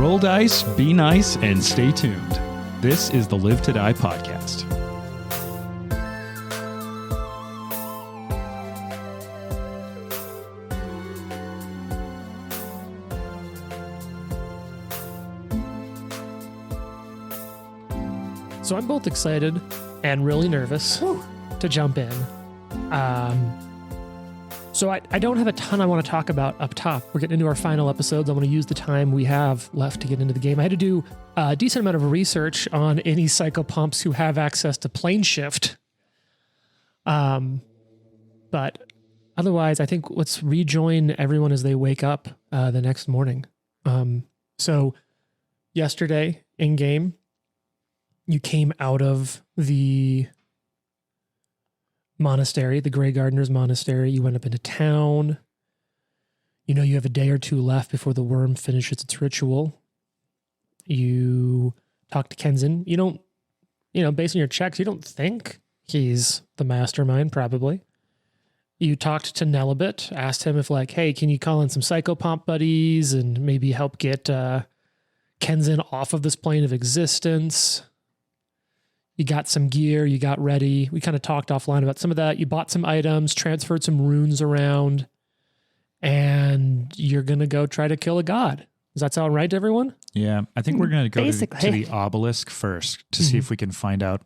Roll dice, be nice, and stay tuned. This is the Live to Die podcast. So I'm both excited and really nervous to jump in. So I don't have a ton I want to talk about up top. We're getting into our final episodes. I want to use the time we have left to get into the game. I had to do a decent amount of research on any psychopomps who have access to plane shift. But otherwise, I think let's rejoin everyone as they wake up the next morning. So yesterday in game, you came out of the monastery, the Grey Gardener's monastery. You went up into town. You know you have a day or two left before the worm finishes its ritual. You talk to Kenzin. You don't, based on your checks, you don't think he's the mastermind, probably. You talked to Nelibet, asked him if hey, can you call in some psychopomp buddies and maybe help get Kenzin off of this plane of existence. You got some gear, you got ready. We kind of talked offline about some of that. You bought some items, transferred some runes around, and you're going to go try to kill a god. Does that sound right to everyone? Yeah, I think we're going to go to the obelisk first to see if we can find out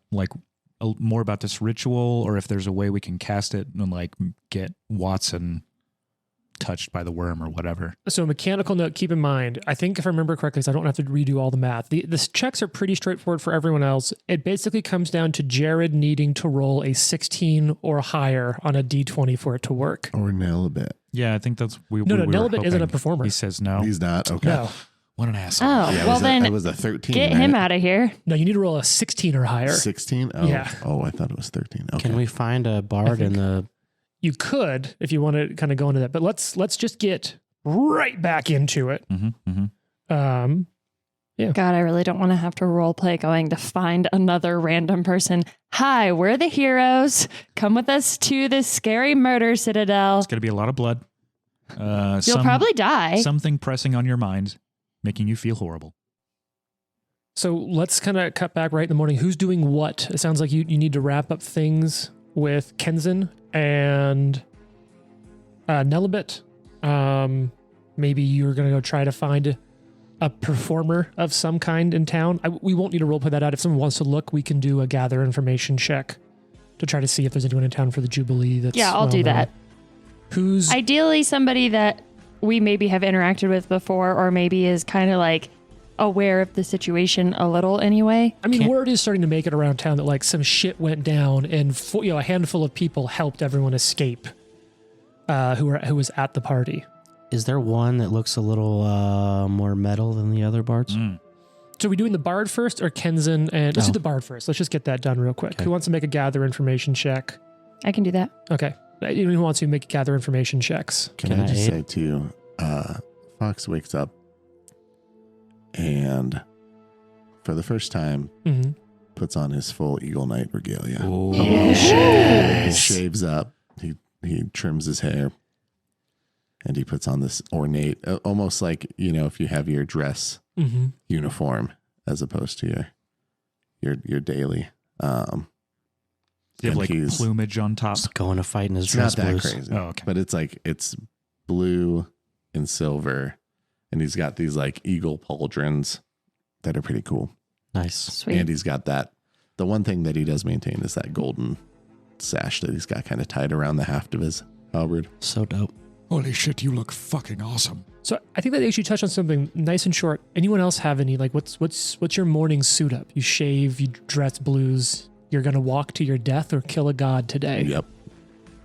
more about this ritual, or if there's a way we can cast it and get Watson touched by the worm or whatever. So mechanical note, keep in mind, I think if I remember correctly, so I don't have to redo all the math. The checks are pretty straightforward for everyone else. It basically comes down to Jared needing to roll a 16 or higher on a D20 for it to work. Or Nelibet. Yeah, I think that's... No, Nelibet isn't a performer. He says no. He's not? Okay. No. What an asshole. Oh, yeah, well then, it was a 13. Get him out of here. No, you need to roll a 16 or higher. 16? Oh, yeah. Oh, I thought it was 13. Okay. Can we find a bard in the... You could, if you want to kind of go into that, but let's just get right back into it. Yeah. God, I really don't want to have to role play going to find another random person. Hi, we're the heroes. Come with us to this scary murder citadel. It's going to be a lot of blood. You'll probably die. Something pressing on your mind, making you feel horrible. So let's kind of cut back right in the morning. Who's doing what? It sounds like you need to wrap up things with Kenzin and Nelibet. Maybe you're going to go try to find a performer of some kind in town. We won't need to roleplay that out. If someone wants to look, we can do a gather information check to try to see if there's anyone in town for the Jubilee. I'll do that. Who's ideally somebody that we maybe have interacted with before, or maybe is kind of aware of the situation a little anyway. I mean, word is starting to make it around town that some shit went down and a handful of people helped everyone escape who was at the party. Is there one that looks a little more metal than the other bards? So are we doing the bard first or Kenzin? And let's do the bard first. Let's just get that done real quick. Okay. Who wants to make a gather information check? I can do that. Okay. Anyone who wants to make gather information checks? Can I just say too, Fox wakes up and for the first time puts on his full Eagle Knight regalia. Oh, yes. He shaves up. He trims his hair. And he puts on this ornate, almost like, if you have your dress uniform as opposed to your daily. You have plumage on top. Just going to fight in his dress not that blues. crazy. Oh, okay. But it's blue and silver. And he's got these eagle pauldrons that are pretty cool. Nice. Sweet. And he's got that. The one thing that he does maintain is that golden sash that he's got kind of tied around the haft of his halberd. So dope. Holy shit, you look fucking awesome. So I think that they actually touched on something nice and short. Anyone else have any, what's your morning suit up? You shave, you dress blues, you're going to walk to your death or kill a god today. Yep.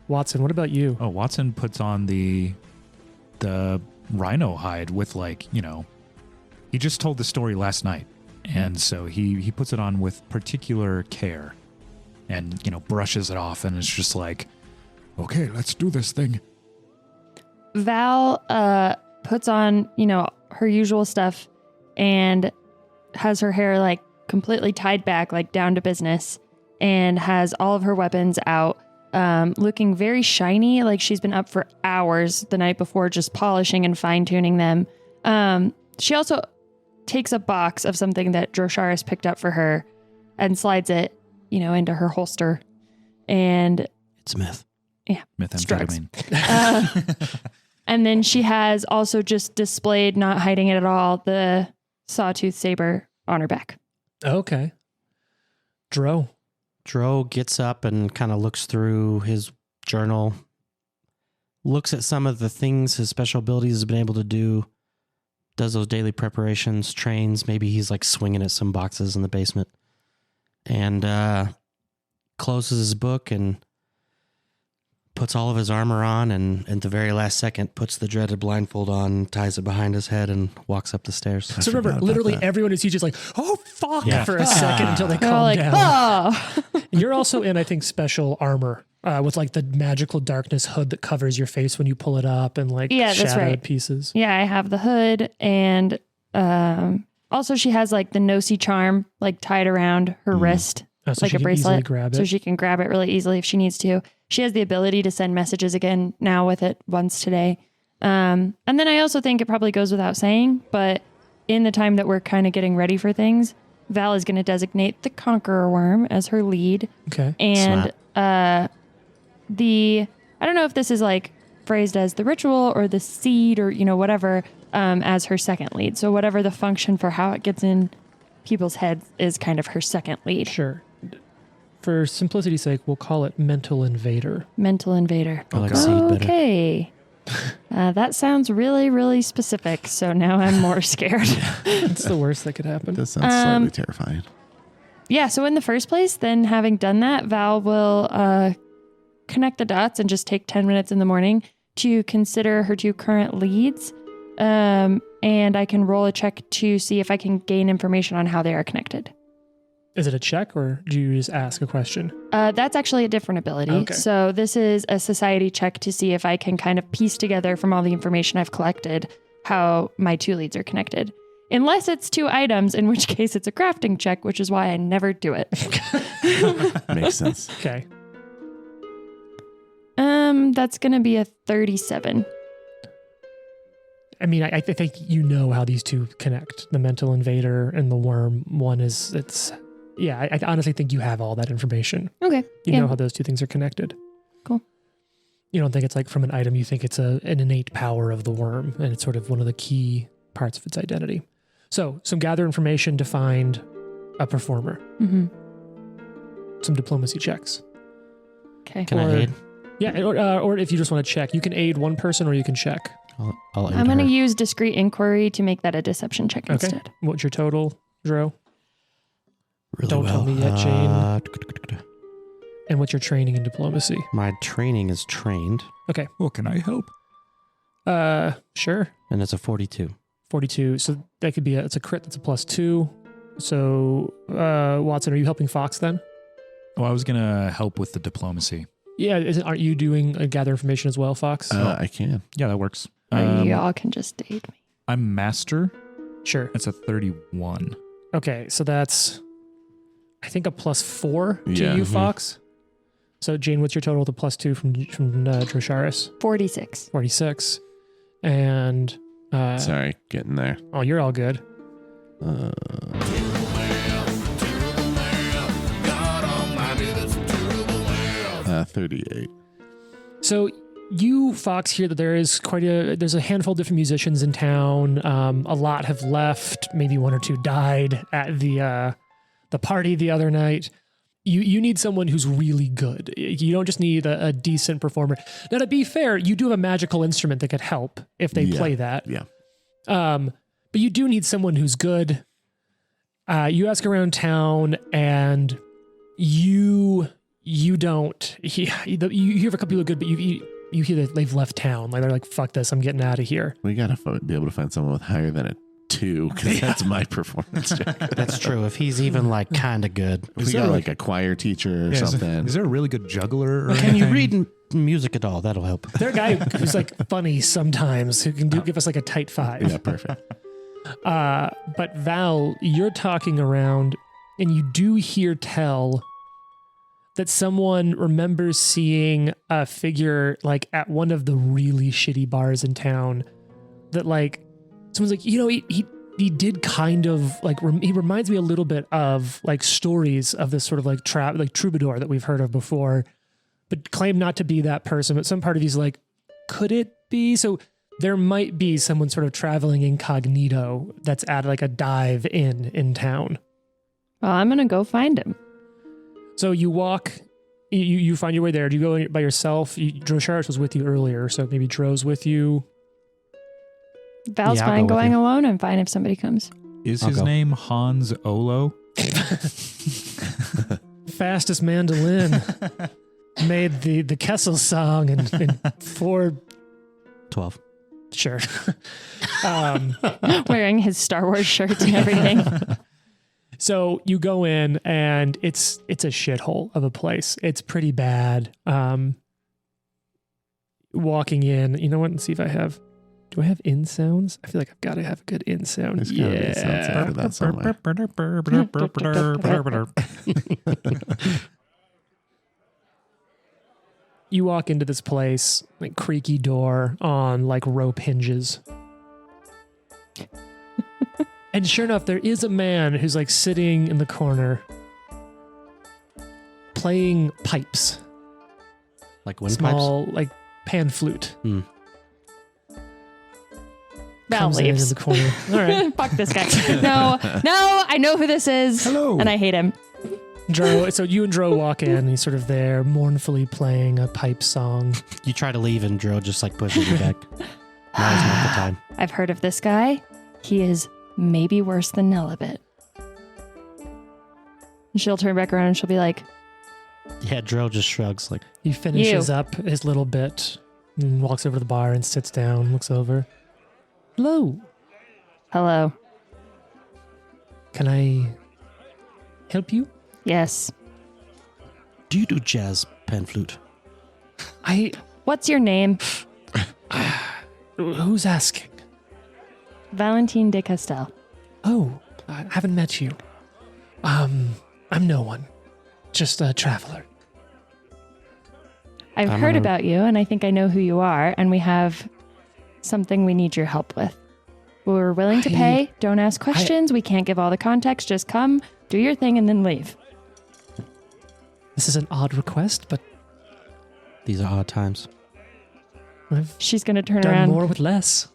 Watson, what about you? Oh, Watson puts on the rhino hide with he just told the story last night. And so he puts it on with particular care and, brushes it off. And it's just okay, let's do this thing. Val puts on, her usual stuff and has her hair completely tied back, down to business, and has all of her weapons out, looking very shiny, like she's been up for hours the night before just polishing and fine-tuning them. She also takes a box of something that Drosharis picked up for her and slides it, into her holster. And It's meth. yeah, Methamphetamine. and then she has also just displayed, not hiding it at all, the sawtooth saber on her back. Okay. Dro. Dro gets up and kind of looks through his journal, looks at some of the things his special abilities has been able to do, does those daily preparations, trains. Maybe he's like swinging at some boxes in the basement, and closes his book and puts all of his armor on, and at the very last second puts the dreaded blindfold on, ties it behind his head, and walks up the stairs. So remember, literally everyone who sees just like, oh, fuck, Yeah. for a second until they They're all calm like, down. oh. And you're also in, I think, special armor with like the magical darkness hood that covers your face when you pull it up and like Yeah, that's shadowed right. pieces. Yeah, I have the hood, and also she has like the no-see charm like tied around her wrist, So like she a can easily bracelet, grab so it. she can grab it really easily if she needs to. She has the ability to send messages again now with it once today. And then I also think it probably goes without saying, but in the time that we're kind of getting ready for things, Val is going to designate the Conqueror Worm as her lead. Okay. And I don't know if this is like phrased as the ritual or the seed or, whatever, as her second lead. So whatever the function for how it gets in people's heads is kind of her second lead. Sure. For simplicity's sake, we'll call it Mental Invader. Mental Invader. I like seed better. Okay. That sounds really, really specific. So now I'm more scared. It's the worst that could happen. That sounds slightly terrifying. Yeah. So in the first place, then having done that, Val will connect the dots and just take 10 minutes in the morning to consider her two current leads. And I can roll a check to see if I can gain information on how they are connected. Is it a check or do you just ask a question? That's actually a different ability. Okay. So this is a society check to see if I can kind of piece together from all the information I've collected how my two leads are connected. Unless it's two items, in which case it's a crafting check, which is why I never do it. Makes sense. Okay. That's going to be a 37. I mean, I think you know how these two connect. The Mental Invader and the Worm. One is, I honestly think you have all that information. Okay. You know how those two things are connected. Cool. You don't think it's like from an item, you think it's an innate power of the worm, and it's sort of one of the key parts of its identity. So, some gather information to find a performer. Mm-hmm. Some diplomacy checks. Okay. Can I aid? Yeah, or if you just want to check, you can aid one person or you can check. I'll aid I'm going to her. use discreet inquiry to make that a deception check instead. What's your total, Dro? Really Don't tell me yet, Jane. Jane. And what's your training in diplomacy? My training is trained, Okay. Well, can I help? Sure. and it's a 42. 42. So that could be it's a crit that's a +2. So, Watson, are you helping Fox then? Oh, I was going to help with the diplomacy. Yeah, aren't you doing gather information as well, Fox? I can. Yeah, that works. Y'all can just aid me. I'm master. Sure. That's a 31. Okay, so that's, I think, a +4 to Yeah. you, Mhm. Fox. So, Jane, what's your total with a +2 from Drosharis? 46. 46. And, Sorry, getting there. oh, you're all good. 38. So you, Fox, hear that there's a handful of different musicians in town. A lot have left. Maybe one or two died at the party the other night. You need someone who's really good. You don't just need a decent performer. Now, to be fair, you do have a magical instrument that could help if they play that. Yeah. But you do need someone who's good. You ask around town, and you don't. You hear of a couple people good, but you hear that they've left town. Like they're like, "Fuck this! I'm getting out of here." We got to be able to find someone with higher than a 2, because that's my performance check. That's true. If he's even like kind of good. If we got like a choir teacher or something. Is there a really good juggler? Or Can you anything? read music at all? That'll help. There's a guy who's like funny sometimes who can give us like a tight 5. Yeah, perfect. But Val, you're talking around, and you do hear tell that someone remembers seeing a figure like at one of the really shitty bars in town. That like someone's like, he he did kind of like, he reminds me a little bit of like stories of this sort of like troubadour that we've heard of before, but claimed not to be that person. But some part of he's like, could it be? So there might be someone sort of traveling incognito that's at like a dive in town. Well, I'm going to go find him. So you walk, you find your way there. Do you go by yourself? Drosharis was with you earlier, so maybe Dro's with you. Val's fine going alone. I'm fine if somebody comes. Is his name Hans Olo? Fastest mandolin. Made the Kessel song in 4:12. Sure. Wearing his Star Wars shirt and everything. So you go in and it's a shithole of a place. It's pretty bad. Walking in, you know what? Let's see if I have. Do I have in sounds? I feel like I've got to have a good in sound. There's gotta be sounds after that somewhere. You walk into this place, like creaky door on like rope hinges. And sure enough, there is a man who's like sitting in the corner playing pipes. Like small, like pan flute. Val Comes leaves. in the corner. All right. Fuck this guy. No, I know who this is. Hello. And I hate him. Dro, so you and Dro walk in, and he's sort of there, mournfully playing a pipe song. You try to leave, and Drill just like pushes you back. Now is not the time. I've heard of this guy. He is maybe worse than Nelibit. And she'll turn back around and she'll be like, Yeah, Drill just shrugs like, He finishes up his little bit and walks over to the bar and sits down, looks over. Hello. hello. Can I help you? Yes. do you do jazz pan flute? What's your name? Who's asking? Valentine de Castel. Oh, I haven't met you. I'm no one. Just a traveler. I've heard about you, and I think I know who you are, and we have something we need your help with. We're willing to pay. Don't ask questions. We can't give all the context. Just come, do your thing, and then leave. This is an odd request, but These are odd times. She's going to turn done around. more with less.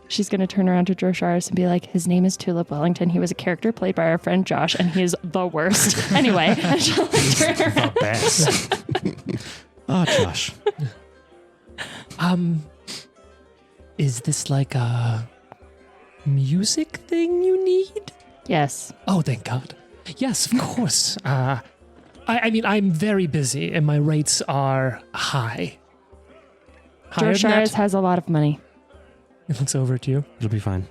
She's going to turn around to Drosharis and be like, his name is Tulip Wellington. He was a character played by our friend Josh, and he is the worst. Anyway, and she'll like turn around. The best. Oh, Josh. Is this like a music thing you need? Yes. Oh, thank God. Yes, of course. I mean, I'm very busy and my rates are high. Higher than Drosharis that? has a lot of money. He looks over at you. It'll be fine.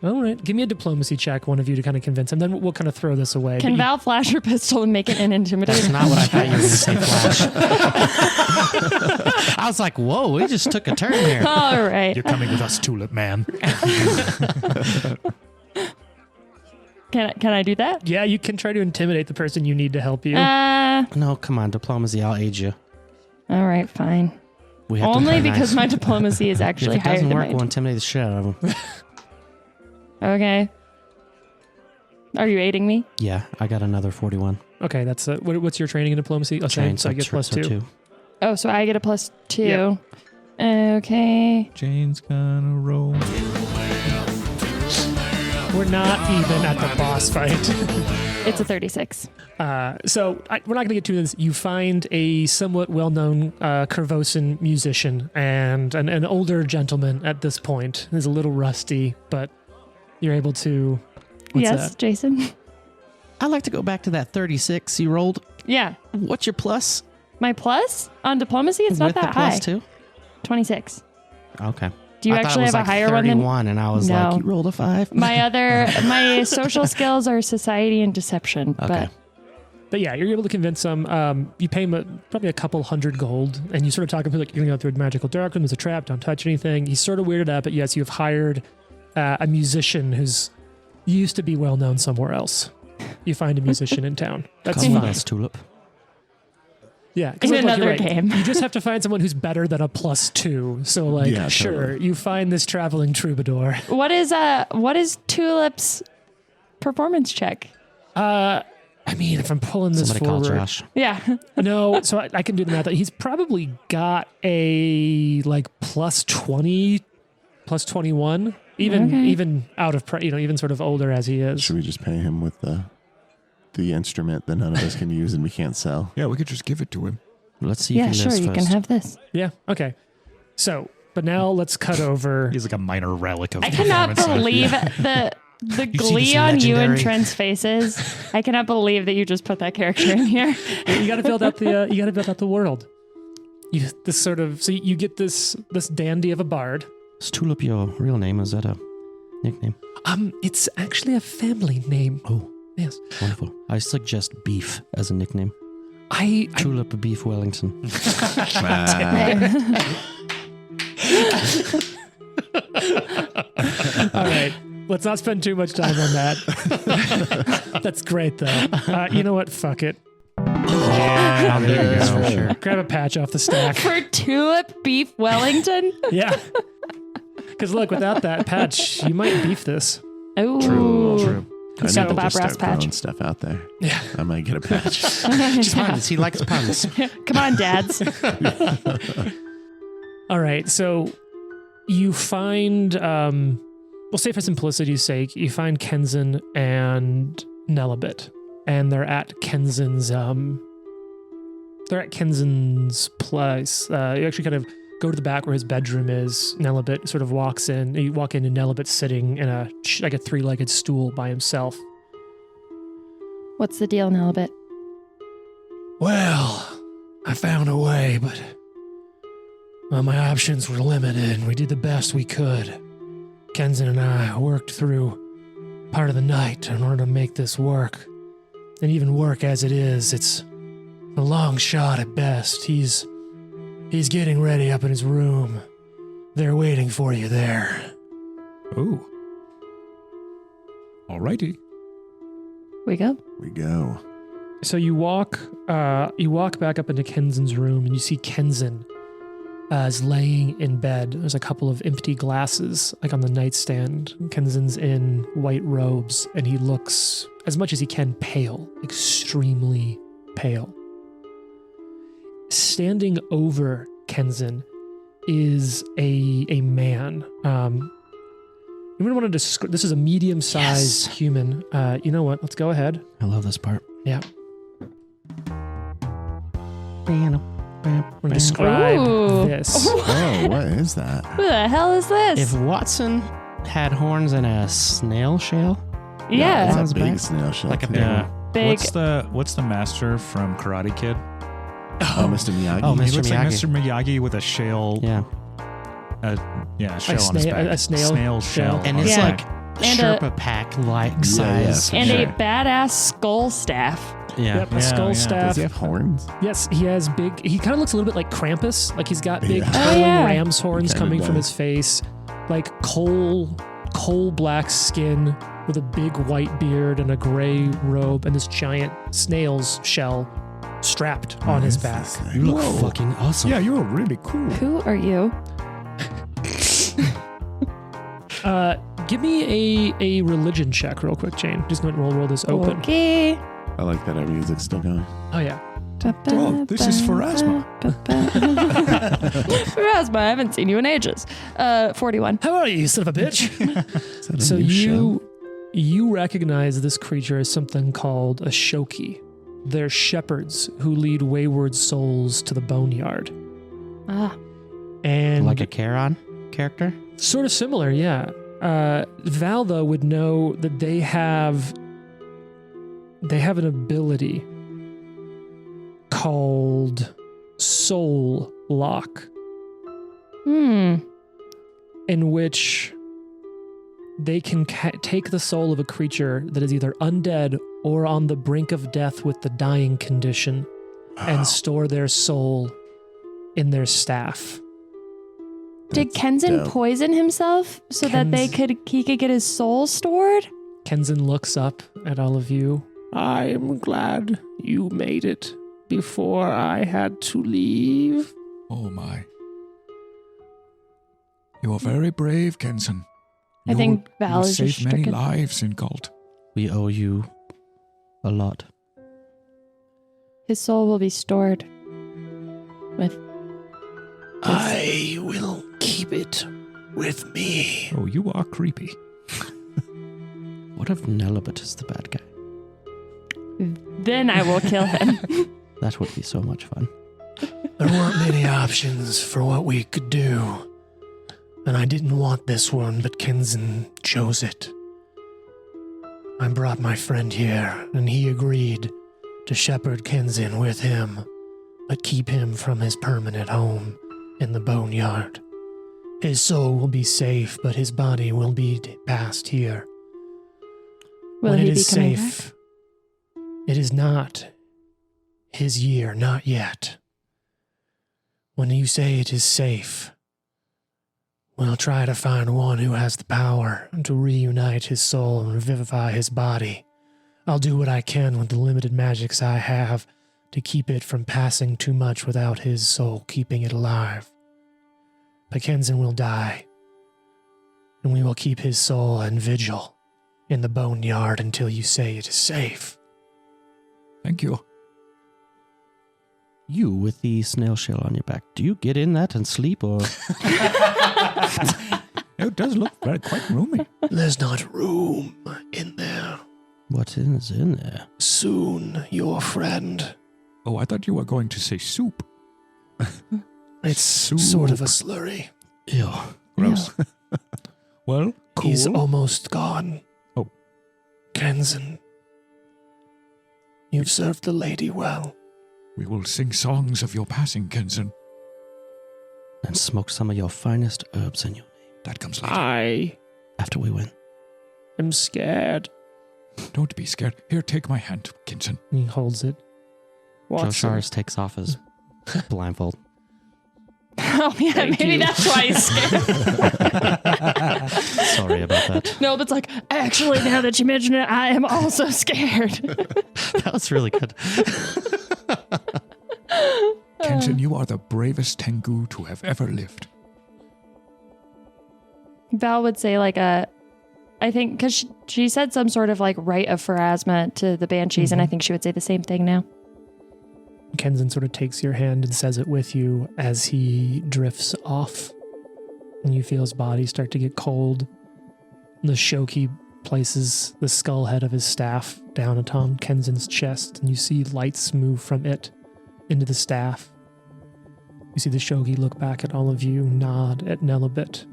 All right. Give me a diplomacy check, one of you, to kind of convince him. Then we'll kind of throw this away. Can Val flash her pistol and make it an intimidating? That's not what I thought you were going to say, Flash. I was like, whoa, we just took a turn here. All right. You're coming with us, Tulip Man. Can I do that? Yeah, you can try to intimidate the person you need to help you. No, come on, diplomacy, I'll aid you. All right, fine. We have Only to play because nice. my diplomacy is If actually it higher doesn't than work, mine. we'll intimidate the shit out of them. Okay. Are you aiding me? Yeah, I got another 41. Okay, that's what's your training in diplomacy? Oh, Train, so I get plus two. Oh, so I get a +2. Yeah. Okay. Jane's gonna roll. We're not even at the boss fight. It's a 36. We're not going to get to this. You find a somewhat well-known Kervosan musician and an older gentleman at this point. He's a little rusty, but you're able to... What's Yes, that? Jason? I'd like to go back to that 36 you rolled. Yeah. What's your plus? My plus on diplomacy, it's not With that the plus high. 2? 26. Okay. Do you I thought actually it was have a like higher one than... 31, and I was No. like, you rolled a 5? My social skills are society and deception. Okay. But yeah, you're able to convince him. You pay him probably a couple $100 gold, and you sort of talk him through, like, you're going to go through a magical dark room. There's a trap. Don't touch anything. He's sort of weirded out, but yes, you have hired a musician who's used to be well known somewhere else. You find a musician in town. That's Come with fine. us, Tulip. Yeah, In another you're game. You just have to find someone who's better than a +2. So like, Yeah, sure, totally. you find this traveling troubadour. What is Tulip's performance check? I mean, if I'm pulling this Somebody call forward, Josh. Yeah. no. So I can do the math. He's probably got a like +20, +21, even out of even sort of older as he is. Should we just pay him with the instrument that none of us can use and we can't sell? Yeah, we could just give it to him. Let's see Yeah, if he sure. lives You first. can have this. Yeah. Okay. So, but now let's cut over. He's like a minor relic of I cannot performance. believe the see glee this on you and legendary- Trent's faces. I cannot believe that you just put that character in here. You got to build out the world. You get this dandy of a bard. Is Tulip your real name? Is that a nickname? It's actually a family name. Oh, Yes. wonderful. I suggest Beef as a nickname. I Tulip Beef Wellington. all right. Let's not spend too much time on that. That's great though. You know what? Fuck it. Yeah, there you That's go. for sure. Grab a patch off the stack. For Tulip Beef Wellington? Yeah. Because look, without that patch, you might beef this. Oh. True. I He's need got the to Bob just Ross start growing patch. stuff out there. Yeah. I might get a patch. Puns. He likes puns. Come on, dads. All right. So you find, we'll say for simplicity's sake, you find Kenzin and Nelibit, and they're at Kenzin's place. You actually kind of go to the back where his bedroom is. Nelibit sort of walks in. You walk in and Nelibit's sitting in a 3-legged stool by himself. What's the deal, Nelibit? Well, I found a way, but my options were limited. We did the best we could. Kenzin and I worked through part of the night in order to make this work. And even work as it is, it's a long shot at best. He's getting ready up in his room. They're waiting for you there. Ooh. Alrighty. We go. We go. So you walk back up into Kenzin's room, and you see Kenzin is laying in bed. There's a couple of empty glasses like on the nightstand. Kenzin's in white robes, and he looks as much as he can pale, extremely pale. Standing over Kenzin is a man. You would want to describe. This is a medium-sized human. You know what? Let's go ahead. I love this part. Yeah. We're gonna describe Ooh. this. Oh, what is that? Who the hell is this? If Watson had horns and a snail shell, yeah. It's Sounds a big bad. snail shell. Like a thing. Yeah. Big. What's the master from Karate Kid? Oh, Mr. Miyagi. Oh, He Mr. looks like Miyagi. Mr. Miyagi with a shell. yeah, Shell on his back. a snail shell. and it's Yeah. like And a- Sherpa pack like Yeah, size. for and sure. a badass skull staff. Yeah, Yep, a Yeah, skull yeah. staff. Does he have horns? Yes, he has big. He kind of looks a little bit like Krampus. Like he's got big Yeah. curling yeah. ram's horns He kinda coming from does. his face, like coal black skin with a big white beard and a gray robe, and this giant snail's shell strapped on his What back. is this you thing? look fucking awesome. Yeah, you're really cool. Who are you? Give me a religion check real quick, Jane. Just going to roll this open. Okay. I like that our music's still going. Oh yeah. Oh, this is Pharasma. Pharasma, I haven't seen you in ages. 41. How are you, you son of a bitch? Is that a So new show? you recognize this creature as something called a shoki. They're shepherds who lead wayward souls to the boneyard. Ah. And Like a Charon character. sort of similar, yeah. Val though would know that they have an ability called Soul Lock, in which they can take the soul of a creature that is either undead or on the brink of death with the dying condition and store their soul in their staff. Did That's Kenzin dope. poison himself so that he could get his soul stored? Kenzin looks up at all of you. I am glad you made it. before I had to leave. Oh my. You are very brave, Kenson. I think Val you is just saved many stricken. lives in Galt. We owe you a lot. His soul will be stored with. I will keep it with me. Oh, you are creepy. What if Nelibet is the bad guy? Then I will kill him. That would be so much fun. There weren't many options for what we could do. And I didn't want this one, but Kenzen chose it. I brought my friend here, and he agreed to shepherd Kenzen with him, but keep him from his permanent home in the boneyard. His soul will be safe, but his body will be passed here. Will When he it be is coming safe, it is not his year, not yet. When you say it is safe, we'll try to find one who has the power to reunite his soul and revivify his body. I'll do what I can with the limited magics I have to keep it from passing too much without his soul keeping it alive. But Kenzen will die, and we will keep his soul in vigil in the boneyard until you say it is safe. Thank you. You with the snail shell on your back. Do you get in that and sleep, or It does look quite roomy. There's not room in there. what is in there? Soon, your friend. Oh, I thought you were going to say soup. It's sort of a slurry. Ew. Gross. Well, cool. He's almost gone. Oh. Kenzen, you've served the lady well. We will sing songs of your passing, Kenson. And smoke some of your finest herbs in your name That comes later. I after we win. am scared. Don't be scared. Here, take my hand, Kenson. He holds it. Josharis takes off his blindfold. Oh, yeah, Thank maybe you. that's why he's scared. Sorry about that. No, but it's like, actually, now that you mention it, I am also scared. That was really good. Kenson, you are the bravest Tengu to have ever lived. Val would say I think, because she said some sort of like rite of Pharasma to the Banshees, and I think she would say the same thing now. Kenzen sort of takes your hand and says it with you as he drifts off. And you feel his body start to get cold. The Shoki places the skull head of his staff down upon Kenzen's chest, and you see lights move from it into the staff. You see the Shogi look back at all of you, nod at Nelibet,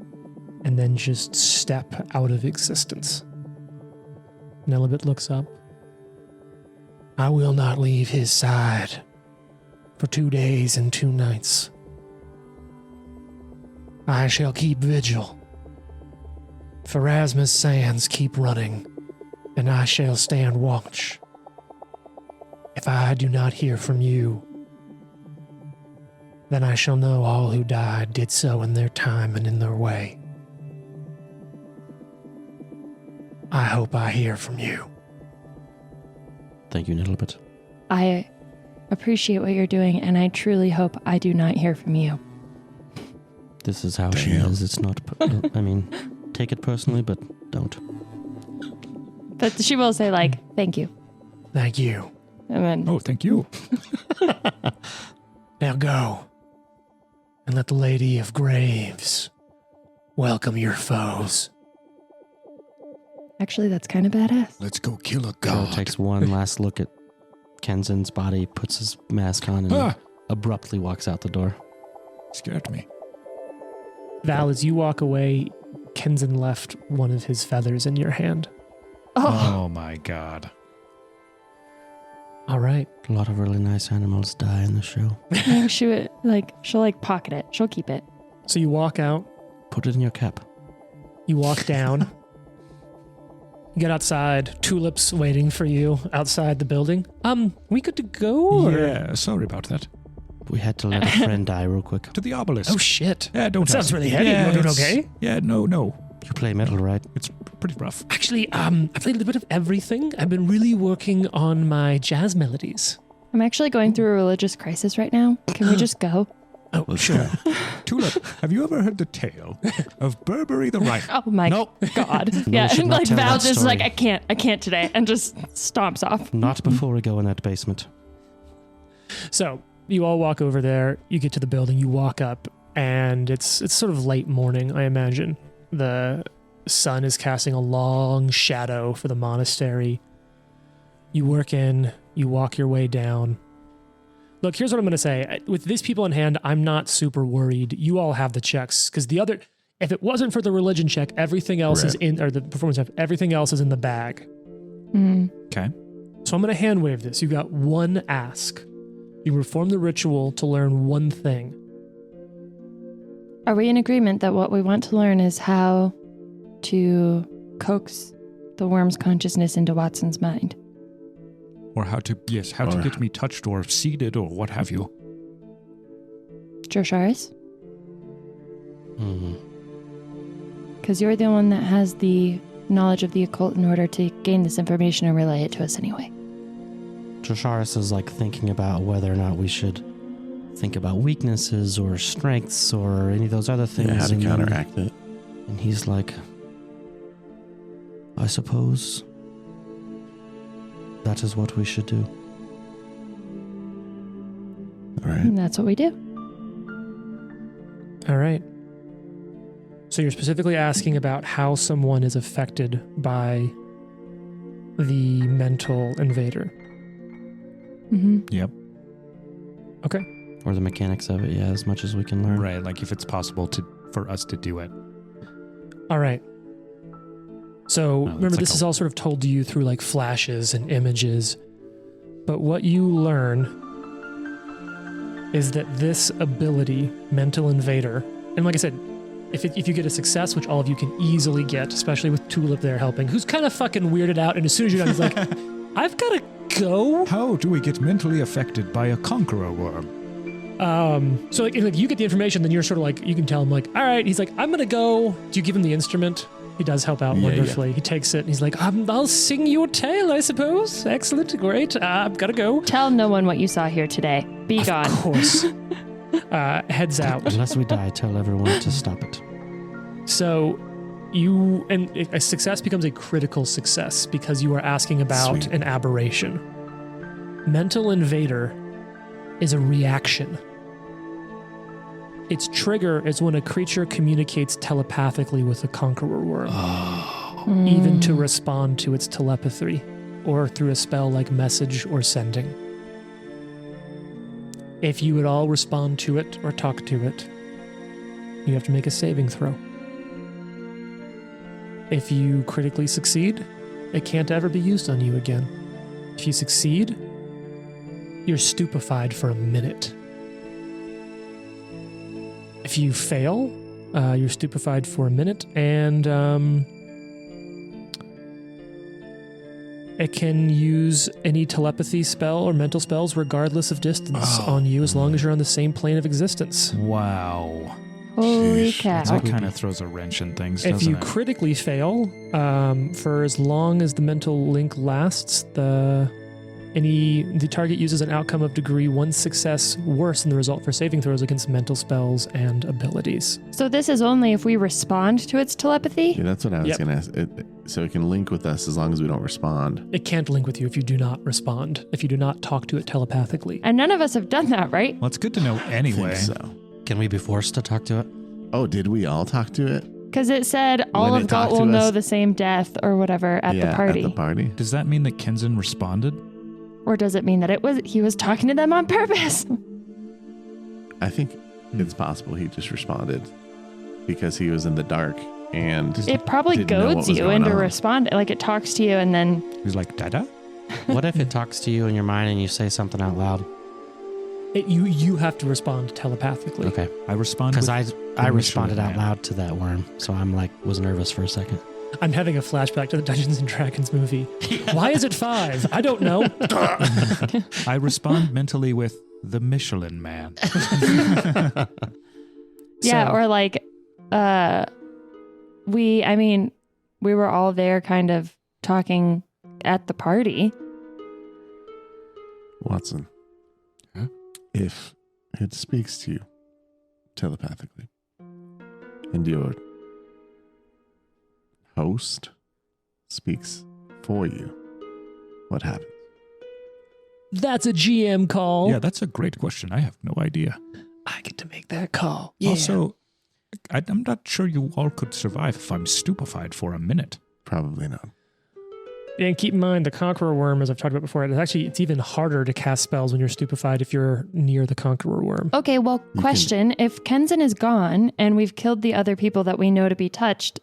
and then just step out of existence. Nelibet looks up. I will not leave his side for 2 days and 2 nights. I shall keep vigil. Pharasma's sands keep running, and I shall stand watch. If I do not hear from you, then I shall know all who died did so in their time and in their way. I hope I hear from you. Thank you, Nelibet. I appreciate what you're doing, and I truly hope I do not hear from you. This is how she Damn. is. It's not. I mean, take it personally, but don't. But she will say, thank you. Thank you. And then, Oh, thank you. Now go, and let the Lady of Graves welcome your foes. actually, that's kind of badass. Let's go kill a Joe god. takes one last look at Kenzen's body, puts his mask on, and Ah! abruptly walks out the door. Scared me. Val, as you walk away, Kenzen left one of his feathers in your hand. Oh, Oh my god. All right. A lot of really nice animals die in the show. I think she would, she'll pocket it. She'll keep it. So you walk out, Put it in your cap. you walk down, you get outside, tulips waiting for you outside the building. We good to go? Or? Yeah, sorry about that. We had to let a friend die real quick. To the obelisk. Oh, shit. Yeah, don't That sounds ask. really heavy. Yeah, You doing it's- okay? Yeah, no. You play metal, right? It's pretty rough. Actually, I played a little bit of everything. I've been really working on my jazz melodies. I'm actually going through a religious crisis right now. Can we just go? Oh, Let's sure. go. Tulip, have you ever heard the tale of Burberry the Rhino? Oh my God. Yeah, should and not like tell Val that just story. like, I can't today, and just stomps off. Not before we go in that basement. So you all walk over there. You get to the building. You walk up, and it's sort of late morning, I imagine. The sun is casting a long shadow for the monastery. You work in. You walk your way down. Look, here's what I'm going to say. With these people in hand, I'm not super worried. You all have the checks because if it wasn't for the religion check, everything else is in, or the performance check, everything else is in the bag. Okay. So I'm going to hand wave this. You got one ask. You perform the ritual to learn one thing. Are we in agreement that what we want to learn is how to coax the worm's consciousness into Watson's mind? Or how to get me touched or seeded or what have you. Drosharis? Hmm. Because you're the one that has the knowledge of the occult in order to gain this information and relay it to us anyway. Drosharis is like thinking about whether or not we should think about weaknesses or strengths or any of those other things. Yeah, how to and counteract it. And he's like, I suppose that is what we should do. All right. And that's what we do. All right. So you're specifically asking about how someone is affected by the mental invader. Mm-hmm. Yep. Okay. Or the mechanics of it, yeah, as much as we can learn. Right, like if it's possible for us to do it. All right. So that's remember, like this is all sort of told to you through like flashes and images. But what you learn is that this ability, Mental Invader, and like I said, if you get a success, which all of you can easily get, especially with Tulip there helping, who's kind of fucking weirded out, and as soon as you're done, he's like, I've got to go. How do we get mentally affected by a conqueror worm? So like, if you get the information, then you're sort of like, you can tell him like, all right, he's like, I'm going to go. Do you give him the instrument? He does help out wonderfully. Yeah. He takes it and he's like, I'll sing you a tale, I suppose. Excellent, great. I've got to go. Tell no one what you saw here today. Be gone. Of course. Heads out. Unless we die, tell everyone to stop it. So a success becomes a critical success because you are asking about an aberration. Mental Invader is a reaction. Its trigger is when a creature communicates telepathically with a conqueror worm, even to respond to its telepathy, or through a spell like message or sending. If you at all respond to it or talk to it, you have to make a saving throw. If you critically succeed, it can't ever be used on you again. If you succeed, you're stupefied for a minute. If you fail, you're stupefied for a minute, and it can use any telepathy spell or mental spells regardless of distance on you as long as you're on the same plane of existence. Wow. Holy cow. That kind of throws a wrench in things, If doesn't you it? critically fail, for as long as the mental link lasts, the target uses an outcome of degree 1 success worse than the result for saving throws against mental spells and abilities. So this is only if we respond to its telepathy? Yeah, that's what I was going to ask. So it can link with us as long as we don't respond. It can't link with you if you do not respond, if you do not talk to it telepathically. And none of us have done that, right? Well, it's good to know anyway. I think so. Can we be forced to talk to it? Oh, did we all talk to it? Because it said all When of it talked Gault will to know us? the same death or whatever at the party. At the party. Does that mean that Kenzen responded? Or does it mean that he was talking to them on purpose? I think it's possible he just responded because he was in the dark and It probably didn't know what goads was you going into on. responding. Like it talks to you and then He's like, Dada? What if it talks to you in your mind and you say something out loud? You have to respond telepathically. Okay. I respond Because with I the responded Michelin out Man. loud to that worm, so I'm like, was nervous for a second. I'm having a flashback to the Dungeons and Dragons movie. Why is it 5? I don't know. I respond mentally with the Michelin Man. yeah, So- or like we were all there kind of talking at the party. Watson, if it speaks to you telepathically and your host speaks for you, what happens? That's a GM call. Yeah, that's a great question. I have no idea. I get to make that call. Yeah. Also, I'm not sure you all could survive if I'm stupefied for a minute. Probably not. And keep in mind, the Conqueror Worm, as I've talked about before, it's even harder to cast spells when you're stupefied if you're near the Conqueror Worm. Okay, well, question. If Kenzin is gone and we've killed the other people that we know to be touched,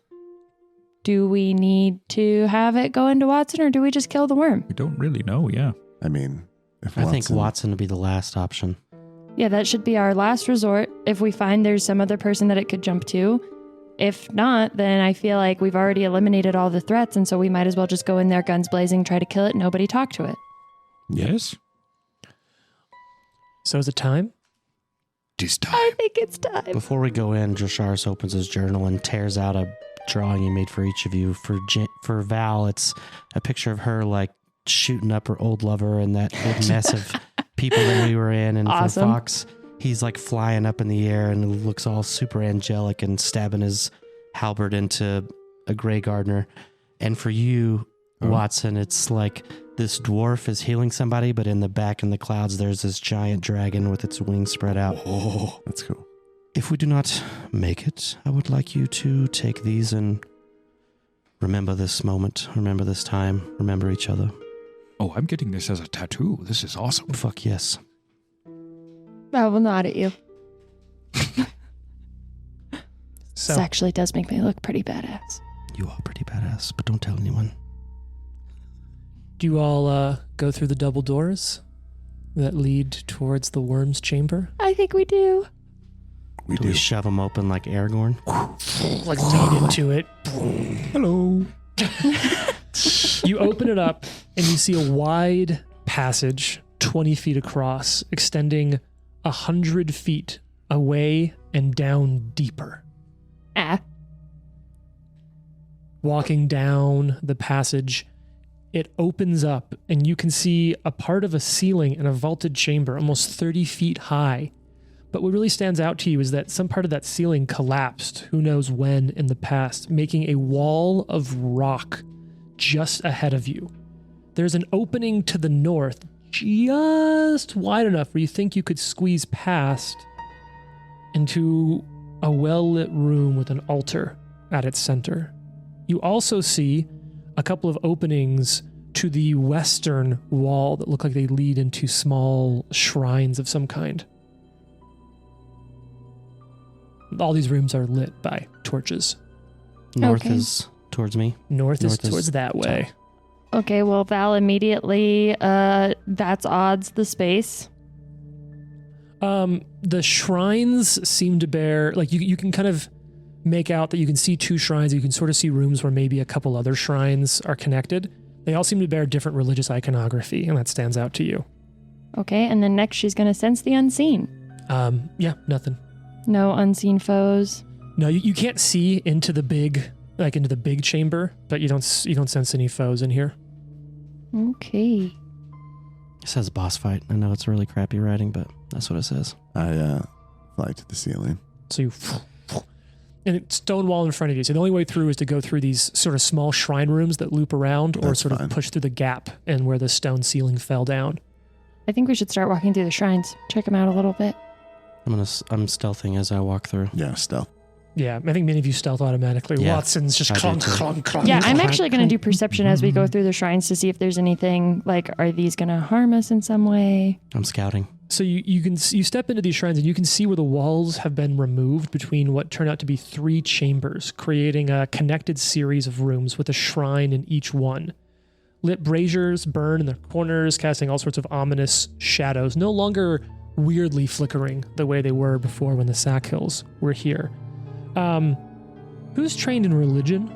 do we need to have it go into Watson or do we just kill the worm? We don't really know, yeah. I mean, if I think Watson would be the last option. Yeah, that should be our last resort if we find there's some other person that it could jump to. If not, then I feel like we've already eliminated all the threats, and so we might as well just go in there guns blazing, try to kill it, nobody talk to it. Yes? So is it time? It is time. I think it's time. Before we go in, Josharis opens his journal and tears out a drawing he made for each of you. For Val, it's a picture of her like shooting up her old lover and that big mess of people that we were in. And awesome. For Fox, he's like flying up in the air and looks all super angelic and stabbing his halberd into a Grey Gardener. And for you, Watson, it's like this dwarf is healing somebody, but in the back in the clouds, there's this giant dragon with its wings spread out. Oh, that's cool. If we do not make it, I would like you to take these and remember this moment, remember this time, remember each other. Oh, I'm getting this as a tattoo. This is awesome. Fuck yes. I will nod at you. So, This actually does make me look pretty badass. You are pretty badass, but don't tell anyone. do you all go through the double doors that lead towards the worm's chamber? I think we do. We Do do. we shove them open like Aragorn? Like lean into it. Hello. You open it up and you see a wide passage 20 feet across, extending 100 feet away and down deeper. Walking down the passage, it opens up and you can see a part of a ceiling in a vaulted chamber almost 30 feet high. But what really stands out to you is that some part of that ceiling collapsed, who knows when in the past, making a wall of rock just ahead of you. There's an opening to the north, just wide enough where you think you could squeeze past into a well-lit room with an altar at its center. You also see a couple of openings to the western wall that look like they lead into small shrines of some kind. All these rooms are lit by torches. North Okay. is towards me. North is North is towards that way. Okay, well, Val immediately, that's odds the space. The shrines seem to bear, like you can kind of make out that you can see two shrines. You can sort of see rooms where maybe a couple other shrines are connected. They all seem to bear different religious iconography, and that stands out to you. Okay, and then next she's going to sense the unseen. Yeah, nothing. No unseen foes. No, you can't see into the big chamber, but you don't sense any foes in here. Okay. It says boss fight. I know it's really crappy writing, but that's what it says. I fly to the ceiling. So you, and it's stone wall in front of you. So the only way through is to go through these sort of small shrine rooms that loop around, or That's sort of fine. push through the gap and where the stone ceiling fell down. I think we should start walking through the shrines. Check them out a little bit. I'm stealthing as I walk through. Yeah, stealth. Yeah, I think many of you stealth automatically. Yeah, Watson's just I do clunk, too. clunk, clunk. Yeah, I'm clunk, actually going to do clunk. perception as we go through the shrines to see if there's anything, like, are these going to harm us in some way? I'm scouting. So you step into these shrines and you can see where the walls have been removed between what turn out to be 3 chambers, creating a connected series of rooms with a shrine in each one. Lit braziers burn in the corners, casting all sorts of ominous shadows, no longer weirdly flickering the way they were before when the Sack Hills were here. Who's trained in religion?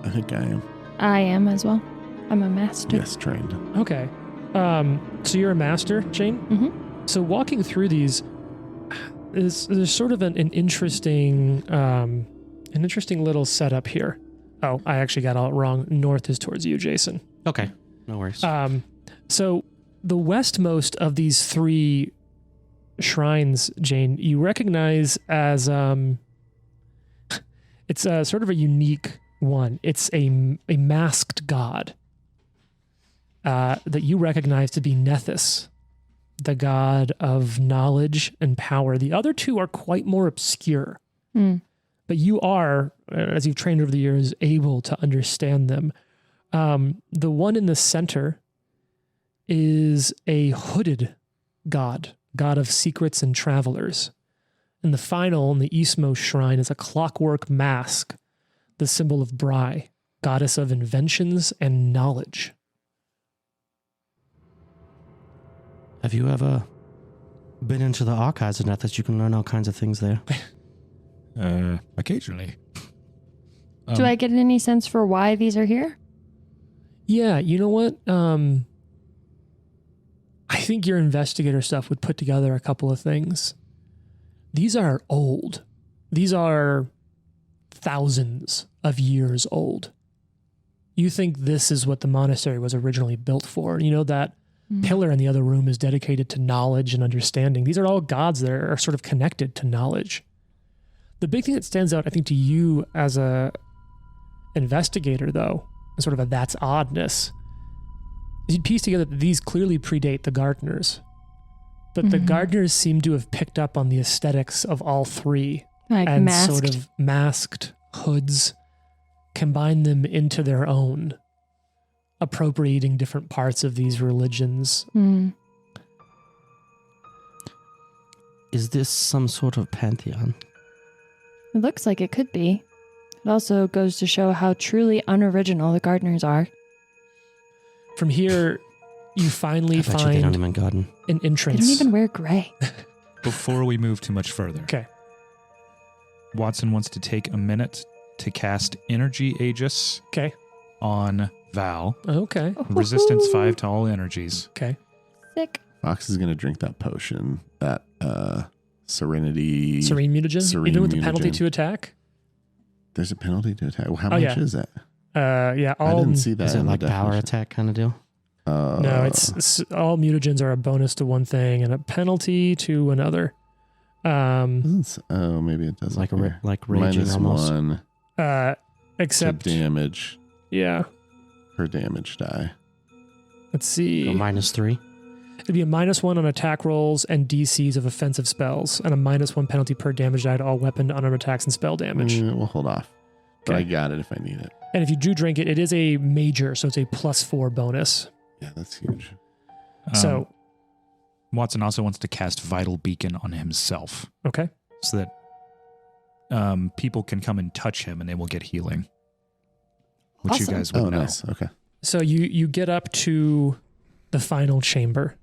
I think I am. I am as well. I'm a master. Yes, trained. Okay. So you're a master, Jane? Mm-hmm. So walking through these, there's sort of an interesting little setup here. Oh, I actually got it wrong. North is towards you, Jason. Okay. No worries. So the westmost of these 3 shrines, Jane, you recognize as it's a sort of a unique one. It's a masked god that you recognize to be Nethys, the god of knowledge and power. The other two are quite more obscure, but you are, as you've trained over the years, able to understand them. The one in the center is a hooded god of secrets and travelers. And the final, in the eastmost shrine, is a clockwork mask, the symbol of Bry, goddess of inventions and knowledge. Have you ever been into the archives of Nethys? You can learn all kinds of things there. Occasionally. Do I get any sense for why these are here? Yeah, you know what? I think your investigator stuff would put together a couple of things. These are old. These are thousands of years old. You think this is what the monastery was originally built for. You know, that pillar in the other room is dedicated to knowledge and understanding. These are all gods that are sort of connected to knowledge. The big thing that stands out, I think, to you as a investigator, though, and sort of a that's oddness, is you'd piece together that these clearly predate the gardeners. But the gardeners seem to have picked up on the aesthetics of all three, Like and masked. sort of masked hoods, combine them into their own, appropriating different parts of these religions. Is this some sort of pantheon? It looks like it could be. It also goes to show how truly unoriginal the gardeners are. From here, you finally I bet you they don't find even garden. an They entrance. don't even wear gray. Before we move too much further, Okay. Watson wants to take a minute to cast Energy Aegis Okay. on Val. Okay. Resistance 5 to all energies. Okay. Sick. Fox is going to drink that potion, that Serenity. Serene mutagen? Serene Even with the penalty mutagen. to attack? There's a penalty to attack. Well, how Oh, much yeah. is that? Yeah. I All, didn't see that. Is it in the like power definition. attack kind of deal? no, it's all mutagens are a bonus to one thing and a penalty to another. Maybe it does. Like like raging Minus almost. 1 Except, to damage yeah. per damage die. Let's see. Or -3. It'd be a -1 on attack rolls and DCs of offensive spells, and a -1 penalty per damage die to all weapon, unarmed attacks, and spell damage. We'll hold off. But Okay. I got it if I need it. And if you do drink it, it is a major, so it's a +4 bonus. Yeah, that's huge. So, Watson also wants to cast Vital Beacon on himself okay. so that people can come and touch him and they will get healing. Which Awesome. you guys would Oh, know. nice. Okay. So you get up to the final chamber,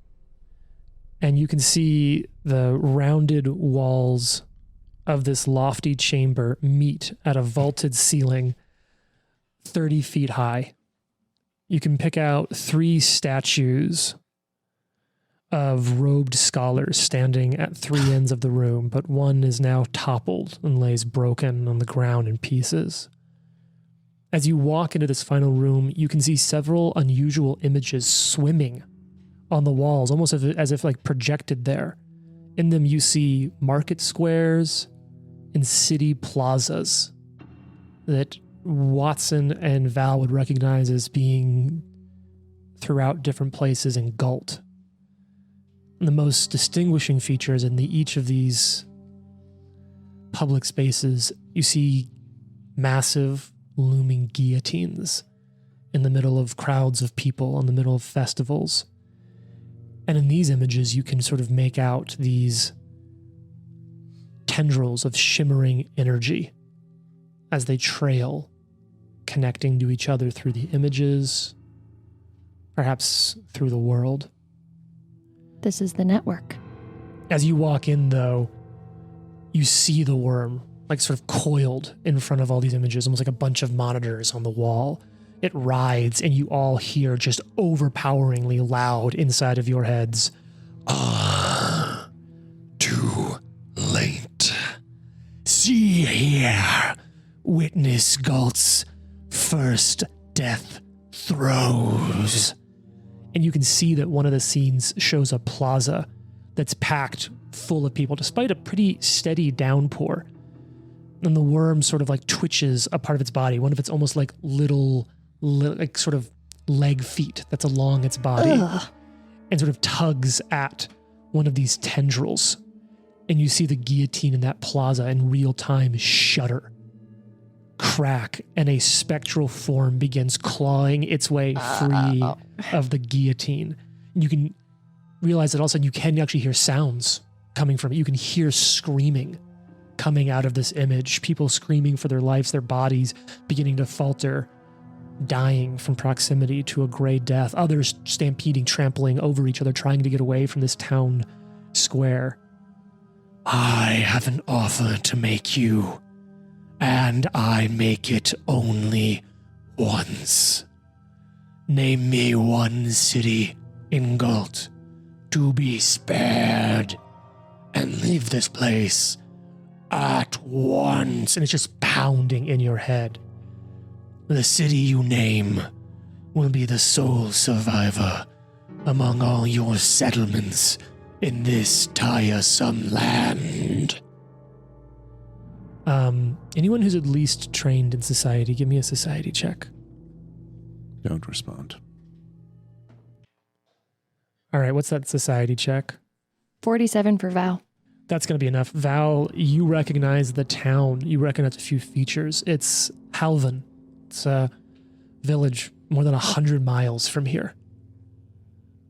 and you can see the rounded walls of this lofty chamber meet at a vaulted ceiling 30 feet high. You can pick out 3 statues of robed scholars standing at 3 ends of the room, but one is now toppled and lays broken on the ground in pieces. As you walk into this final room, you can see several unusual images swimming on the walls, almost as if like projected there. In them, you see market squares and city plazas that Watson and Val would recognize as being throughout different places in Galt. And the most distinguishing features in each of these public spaces, you see massive looming guillotines in the middle of crowds of people, in the middle of festivals. And in these images, you can sort of make out these tendrils of shimmering energy as they trail, connecting to each other through the images, perhaps through the world. This is the network. As you walk in, though, you see the worm, like sort of coiled in front of all these images, almost like a bunch of monitors on the wall. It writhes, and you all hear just overpoweringly loud inside of your heads, too late. See here, witness Galt's first death throes. And you can see that one of the scenes shows a plaza that's packed full of people, despite a pretty steady downpour. And the worm sort of like twitches a part of its body, one of its almost like little like sort of leg feet that's along its body, and sort of tugs at one of these tendrils. And you see the guillotine in that plaza in real time shudder, crack, and a spectral form begins clawing its way free of the guillotine. You can realize that all of a sudden you can actually hear sounds coming from it. You can hear screaming coming out of this image, people screaming for their lives, their bodies beginning to falter, dying from proximity to a gray death. Others stampeding, trampling over each other, trying to get away from this town square. I have an offer to make you, and I make it only once. Name me one city in Galt to be spared, and leave this place at once. And it's just pounding in your head. The city you name will be the sole survivor among all your settlements in this tiresome land. Anyone who's at least trained in society, give me a society check. Don't respond. All right, what's that society check? 47 for Val. That's going to be enough. Val, you recognize the town. You recognize a few features. It's Halvan. It's a village more than 100 miles from here.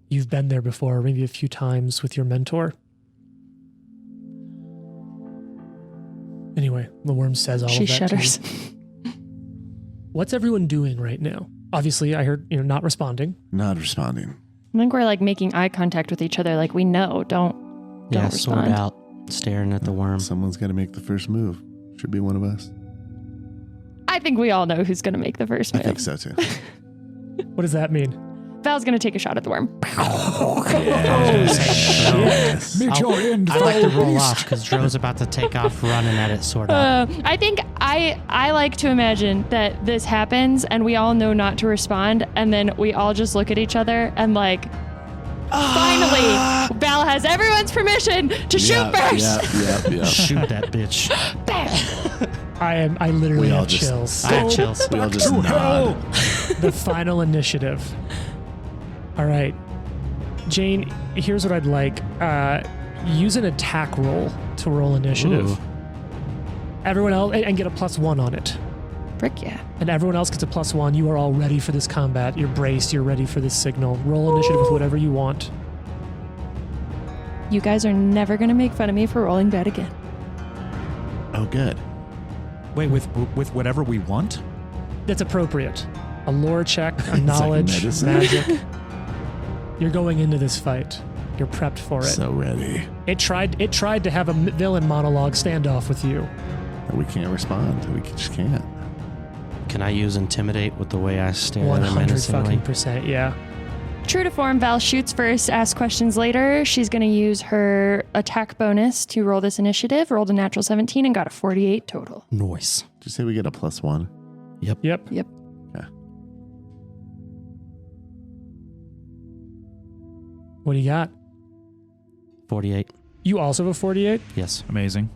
You've been there before, maybe a few times with your mentor. Anyway, the worm says all She of that. shudders. To you. What's everyone doing right now? Obviously, I heard, not responding. Not responding. I think we're like making eye contact with each other, like we know. Don't sword respond. out, staring at the worm. Someone's got to make the first move. Should be one of us. I think we all know who's going to make the first I move. think so too. What does that mean? Val's going to take a shot at the worm. Yes. Meet your end. I'd like to roll beast. off because Dro's about to take off running at it, sort of. I think I like to imagine that this happens and we all know not to respond, and then we all just look at each other and like, finally, Val has everyone's permission to shoot first. Yeah. Shoot that bitch. I literally We all have just- chills. I have chills. We all just to hell. nod. The final initiative. All right. Jane, here's what I'd like. Use an attack roll to roll initiative. Ooh. Everyone else, and get a +1 on it. Frick yeah. And everyone else gets a +1. You are all ready for this combat. You're braced. You're ready for this signal. Roll initiative with whatever you want. You guys are never going to make fun of me for rolling bad again. Oh, good. Wait, with whatever we want? That's appropriate. A lore check, a like knowledge, medicine. magic. You're going into this fight. You're prepped for it. So ready. It tried to have a villain monologue standoff with you. We can't respond. We just can't. Can I use intimidate with the way I stare at him 100% yeah. True to form, Val shoots first, asks questions later. She's going to use her attack bonus to roll this initiative. Rolled a natural 17 and got a 48 total. Noise. Did you say we get a +1? Yep. Yep. Yeah. What do you got? 48. You also have a 48? Yes. Amazing.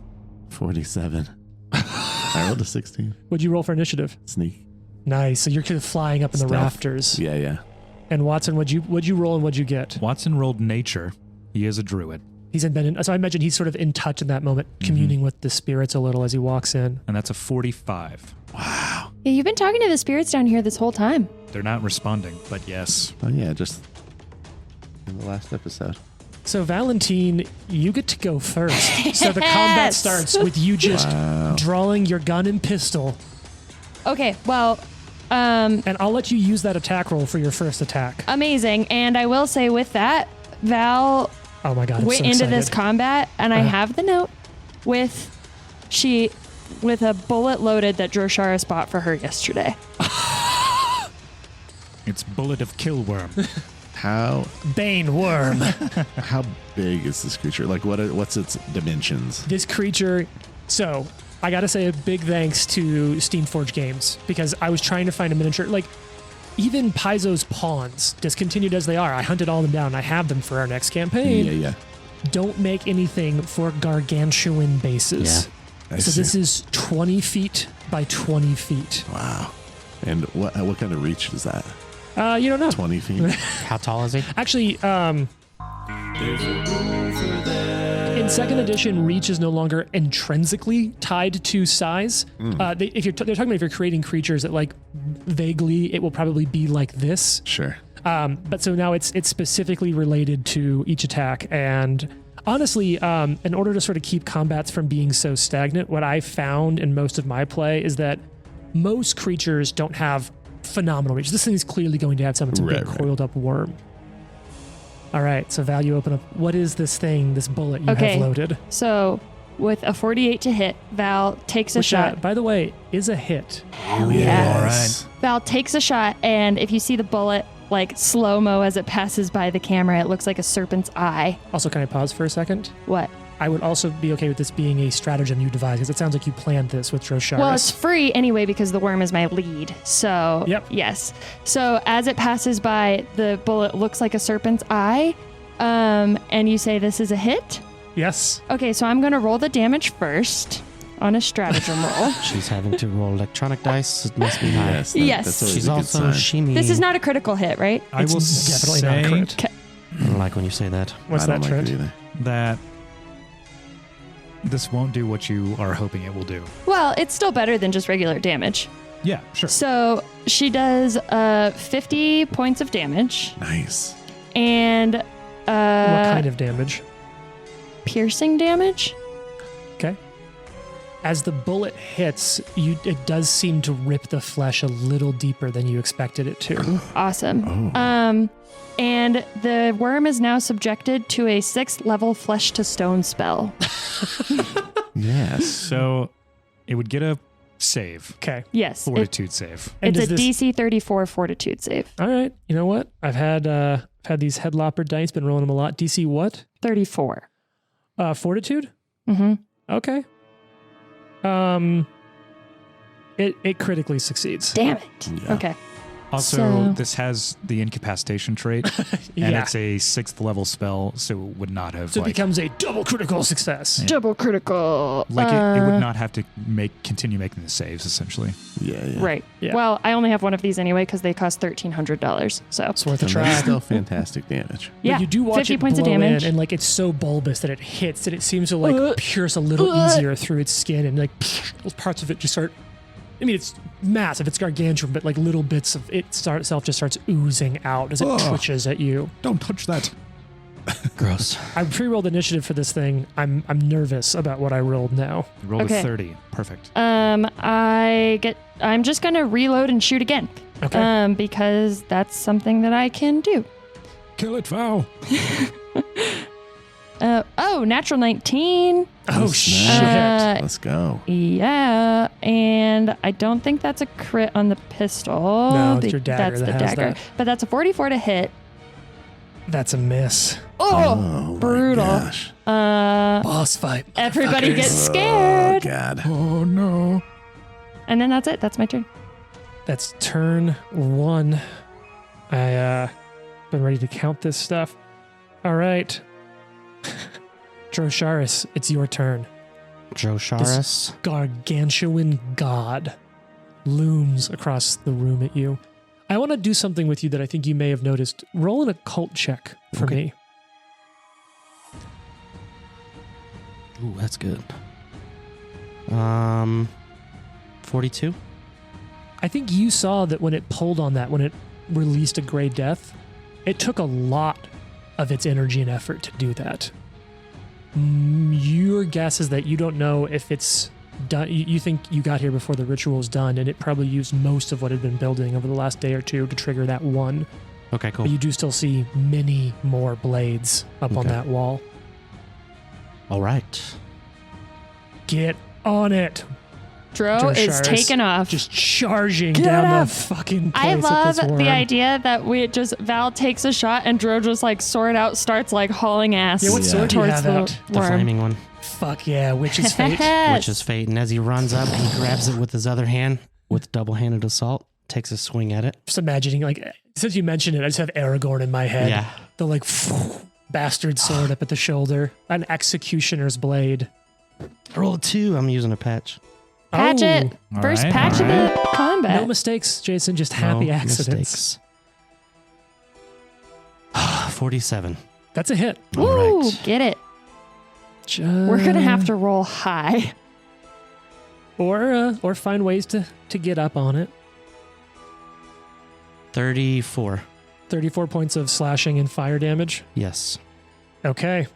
47. I rolled a 16. What'd you roll for initiative? Sneak. Nice. So you're kind of flying up in the Stealth. rafters. Yeah. And Watson, what'd you roll and what'd you get? Watson rolled nature. He is a druid. He's been in, so I imagine he's sort of in touch in that moment, communing with the spirits a little as he walks in. And that's a 45. Wow. Yeah, you've been talking to the spirits down here this whole time. They're not responding, but yes. Oh, yeah, just in the last episode. So Valentine, you get to go first. So the combat starts with you just drawing your gun and pistol. Okay, well, And I'll let you use that attack roll for your first attack. amazing. And I will say with that, Val Oh my god, I'm went so into excited. this combat, and I have the note with a bullet loaded that Drosharis bought for her yesterday. It's Bullet of Killworm. How Bane worm. how big is this creature? Like, what's its dimensions? This creature. So I got to say a big thanks to Steamforge Games, because I was trying to find a miniature. Like, even Paizo's pawns, discontinued as they are, I hunted all them down. I have them for our next campaign. Yeah. don't make anything for gargantuan bases. I So see. this is 20 feet by 20 feet. Wow. And what kind of reach is that? You don't know. 20 feet? How tall is he? Actually, in second edition, reach is no longer intrinsically tied to size. They're talking about if you're creating creatures that like vaguely, it will probably be like this. Sure. But so now it's specifically related to each attack. And honestly, in order to sort of keep combats from being so stagnant, what I found in most of my play is that most creatures don't have phenomenal reach. This thing is clearly going to have something. It's a big coiled up worm. All right, so Val, you open up. What is this thing, this bullet you have loaded? So with a 48 to hit, Val takes a shot. By the way, is a hit. Hell yeah. All right. Val takes a shot, and if you see the bullet like slow-mo as it passes by the camera, it looks like a serpent's eye. Also, can I pause for a second? What? I would also be okay with this being a stratagem you devised, because it sounds like you planned this with Drosharis. Well, it's free anyway because the worm is my lead. So, Yep. yes. So as it passes by, the bullet looks like a serpent's eye, and you say this is a hit? Yes. Okay, so I'm going to roll the damage first on a stratagem roll. She's having to roll electronic dice. It must be high. Yes. Yes. That's always She's a good also sign. shimmy. This is not a critical hit, right? I It's will definitely say not crit. I don't like when you say that. What's I that, don't like Trent? it either. that this won't do what you are hoping it will do. Well, it's still better than just regular damage. Yeah, sure. So she does 50 points of damage Nice. and What kind of damage? piercing damage. Okay. As the bullet hits, it does seem to rip the flesh a little deeper than you expected it to. Awesome. Oh. And the worm is now subjected to a 6th level flesh to stone spell. Yes. So it would get a save, Okay. Yes. fortitude save. And It's a does this- DC 34 fortitude save. All right. You know what? I've had these headlopper dice, been rolling them a lot. DC what? 34. Fortitude? Mm-hmm. Okay. It critically succeeds. Damn it. Yeah. Okay. Also, So- this has the incapacitation trait, Yeah. and it's a 6th level spell, so it would not have So it becomes a double critical success. Double critical. it would not have to continue making the saves essentially. Yeah. Right. Yeah. Well, I only have one of these anyway because they cost $1,300. So It's worth a And try. that's still fantastic damage. But yeah, you do watch 50 it points of blow damage. in, and like it's so bulbous that it hits, and it seems to like pierce a little easier through its skin, and like parts of it just start. I mean, it's massive, it's gargantuan, but like little bits of it itself just starts oozing out as it twitches at you. Don't touch that. Gross. I pre-rolled initiative for this thing. I'm nervous about what I rolled now. You rolled Okay. a 30. Perfect. I'm just gonna reload and shoot again. Okay. Because that's something that I can do. Kill it, Val. Natural 19. Oh Nice. shit! Let's go. Yeah, and I don't think that's a crit on the pistol. No, it's your dagger That's that the has dagger. that. But that's a 44 to hit. That's a miss. Oh, my brutal. gosh. Boss fight. Everybody motherfuckers. gets scared. Oh, God. Oh, no. And then that's it. That's my turn. That's turn 1. I been ready to count this stuff. All right. Drosharis, it's your turn. Drosharis. Gargantuan god looms across the room at you. I want to do something with you that I think you may have noticed. Roll an occult check for Okay. me. Ooh, that's good. 42. I think you saw that when it pulled on that, when it released a gray death, it took a lot of its energy and effort to do that. Your guess is that you don't know if it's done. You think you got here before the ritual was done, and it probably used most of what had been building over the last day or two to trigger that one. Okay, cool. But you do still see many more blades up on Okay. that wall. All right. Get on it. Dro is Drosharis taken off. Just charging Get down up. the fucking place I at love this worm. the idea that Val takes a shot and Dro just like sword out starts like hauling ass Yeah, what sword do you towards have the out? The worm. flaming one. Fuck yeah, witch's fate. Which is fate. And as he runs up, he grabs it with his other hand with double-handed assault, takes a swing at it. Just imagining, like, since you mentioned it, I just have Aragorn in my head. Yeah. The like bastard sword up at the shoulder. An executioner's blade. I rolled a 2. I'm using a patch. Patch it. All First right, patch all of the combat. No mistakes, Jason. Just happy No accidents. mistakes. 47. That's a hit. Woo, All right. get it. We're going to have to roll high. Or find ways to get up on it. 34. 34 points of slashing and fire damage. Yes. Okay.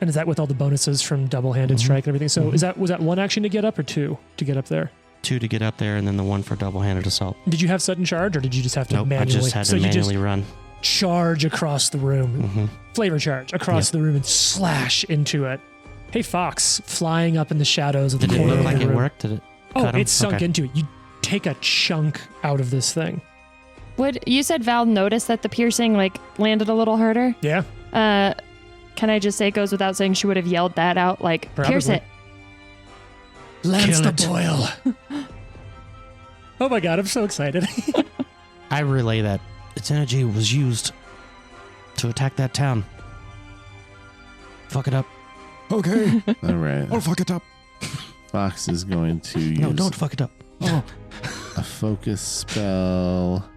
And is that with all the bonuses from double-handed strike and everything? So was that one action to get up or 2 to get up there? 2 to get up there, and then the 1 for double-handed assault. Did you have sudden charge, or did you just have to Nope, manually? I just had to you manually just run. charge across the room, flavor charge across the room, and slash into it. Hey, Fox, flying up in the shadows of the Did it corner look of like the it room. worked? Did it? Oh, cut him? it sunk Okay. into it. You take a chunk out of this thing. You said Val noticed that the piercing landed a little harder? Yeah. Can I just say it goes without saying she would have yelled that out pierce Probably. it. Lance Kill the it. boil. Oh my god, I'm so excited. I relay that its energy was used to attack that town. Fuck it up. Okay. All right. I'll fuck it up. Fox is going to use No, don't fuck it up. Oh. a focus spell.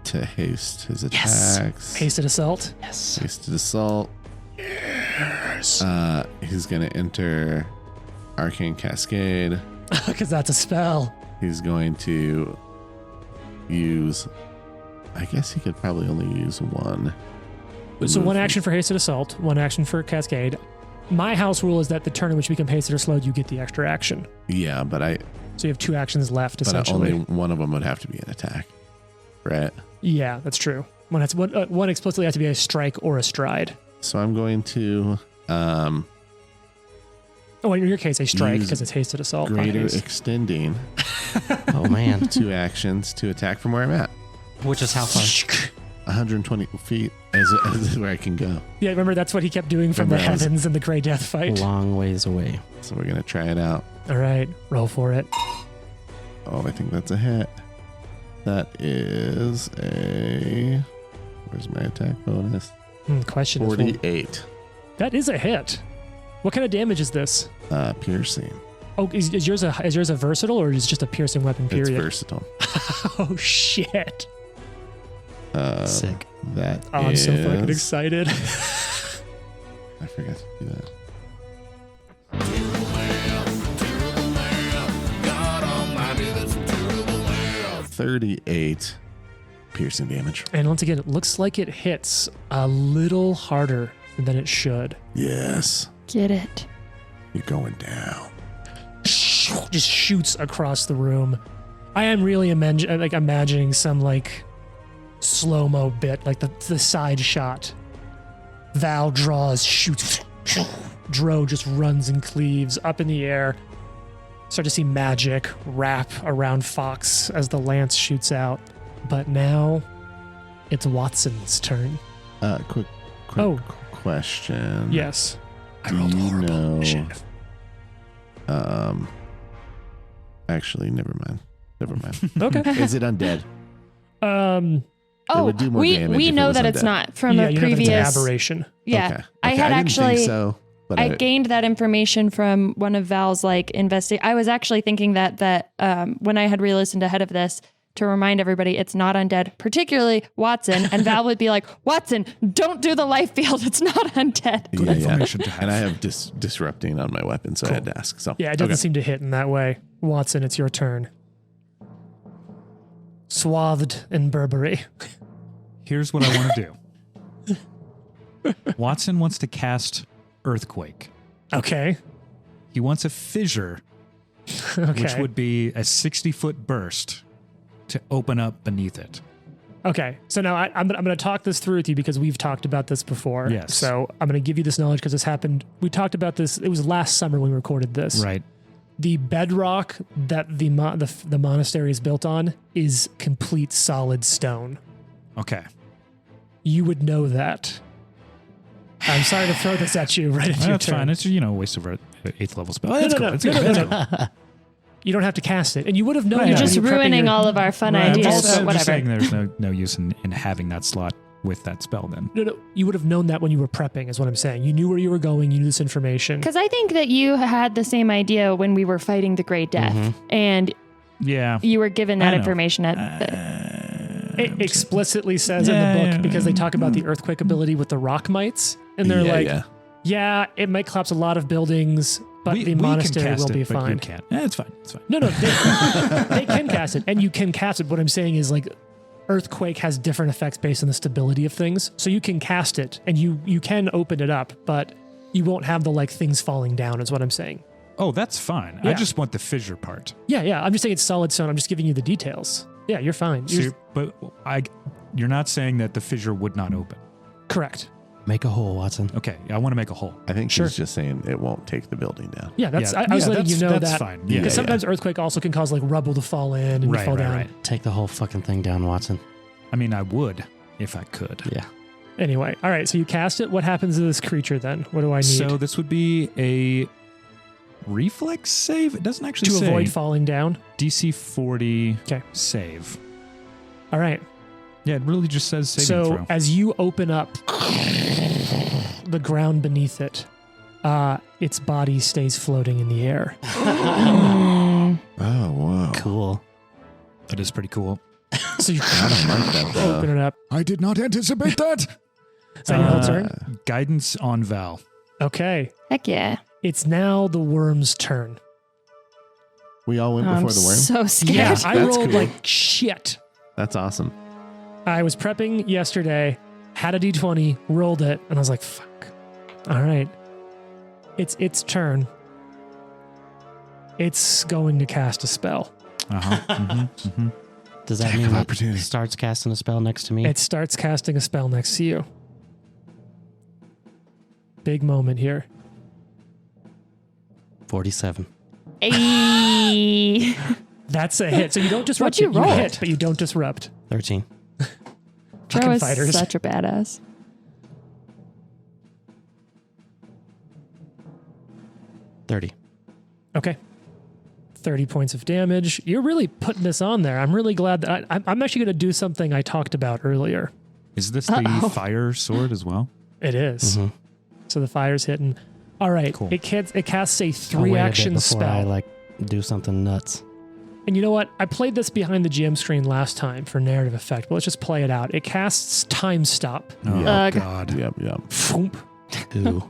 To haste his attacks. Hasted assault. Yes. Hasted assault. Yes. He's going to enter Arcane Cascade. Because that's a spell. He's going to use. I guess he could probably only use one. So one action for hasted assault, one action for cascade. My house rule is that the turn in which we become hasted or slowed, you get the extra action. Yeah, but So you have 2 actions left, essentially. only one of them would have to be an attack, right? Yeah, that's true. One explicitly has to be a strike or a stride. So I'm going to Oh, in your case, a strike Use because it's hasted assault. not greater haste. extending Oh, man. 2 actions to attack from where I'm at. Which is how far? 120 feet is where I can go. Yeah, remember that's what he kept doing from the Remember, I was- heavens in the Grey Death fight. Long ways away. So we're going to try it out. All right, roll for it. Oh, I think that's a hit. That is a. Where's my attack bonus? Question is, 48. that is a hit. What kind of damage is this? Piercing. Oh, is yours a versatile or is it just a piercing weapon? It's Period. versatile. Oh shit! Sick. That Oh, I'm so fucking is- excited. I forgot to do that. 38 piercing damage. And once again, it looks like it hits a little harder than it should. Yes. Get it. You're going down. Just shoots across the room. I am really imagining some slow-mo bit, like the side shot. Val draws, shoots. Dro just runs and cleaves up in the air. Start to see magic wrap around Fox as the lance shoots out. But now it's Watson's turn. Quick question. Yes. I Do rolled you horrible know- initiative. Actually, never mind. Okay. Is it undead? Oh, would do more we damage if it know was that it's undead. not from yeah, a you know that it's an previous. aberration. Yeah, Okay. I had didn't think actually. so, but I gained that information from one of Val's I was actually thinking that when I had re-listened ahead of this to remind everybody it's not undead, particularly Watson, and Val would be like, Watson, don't do the life field. It's not undead. Good information to have. And I have disrupting on my weapon, so I had to ask. So Yeah, it doesn't seem to hit in that way. Watson, it's your turn. Swathed in Burberry. Here's what I want to do. Watson wants to cast Earthquake. Okay. He wants a fissure, Okay. which would be a 60-foot burst to open up beneath it. Okay. So now I'm going to talk this through with you because we've talked about this before. Yes. So I'm going to give you this knowledge because this happened. We talked about this. It was last summer when we recorded this. Right. The bedrock that the monastery is built on is complete solid stone. Okay. You would know that. I'm sorry to throw this at you right at your That's turn. fine. It's a waste of an 8th level spell. No, It's no, cool. no. It's No, cool. no, It's no, cool. You don't have to cast it. And you would have known. Right. You're that just when you were prepping ruining your- all of our fun Right, ideas, I'm but just whatever. saying there's no use in having that slot with that spell then. No, you would have known that when you were prepping, is what I'm saying. You knew where you were going. You knew this information. Because I think that you had the same idea when we were fighting the Great Death, and Yeah. you were given I that know. information at It explicitly says in the book, because they talk about the earthquake ability with the rock mites, and they're yeah, it might collapse a lot of buildings, but the monastery will be fine. You can't. It's fine. It's fine. No, they can cast it, and you can cast it. What I'm saying is, like, earthquake has different effects based on the stability of things, so you can cast it, and you can open it up, but you won't have the like things falling down. Is what I'm saying. Oh, that's fine. Yeah. I just want the fissure part. Yeah. I'm just saying it's solid stone. I'm just giving you the details. Yeah, you're fine. You're not saying that the fissure would not open. Correct. Make a hole, Watson. Okay, I want to make a hole. I think Sure. she's just saying it won't take the building down. Yeah, that's. Yeah, I was letting you know that's that. fine. Because Yeah, sometimes earthquake also can cause like rubble to fall in and Right, fall right, down. right. Take the whole fucking thing down, Watson. I mean, I would if I could. Yeah. Anyway, all right. So you cast it. What happens to this creature then? What do I need So this would be a reflex save. It doesn't actually to say avoid falling down? DC 40 Okay. save. All right. Yeah, it really just says saving So throw. as you open up the ground beneath it, its body stays floating in the air. Oh, wow. Cool. That is pretty cool. So you I don't like that, though. open it up. I did not anticipate that. Is that your whole turn? Guidance on Val. Okay. heck yeah. It's now the worm's turn. We all went I'm before the worm? so scared. Yeah, I That's rolled cool. like shit. That's awesome. I was prepping yesterday, had a d20, rolled it, and I was like, fuck. All right. It's its turn. It's going to cast a spell. Uh-huh. Does that Attack mean of it opportunity. starts casting a spell next to me? It starts casting a spell next to you. Big moment here. 47. Ayy. That's a hit. So you don't disrupt What'd you it. You roll? hit, but you don't disrupt. 13. Fucking Joe is fighters. such a badass. 30. Okay. 30 points of damage. You're really putting this on there. I'm really glad that I'm actually going to do something I talked about earlier. Is this the fire sword as well? It is. Mhm. So the fire's hitting. All right. Cool. It casts a I'll three wait a bit action before I spell. do something nuts. And you know what? I played this behind the GM screen last time for narrative effect, but let's just play it out. It casts Time Stop. Oh, Ugh. God. Yep. Foomp. Ooh.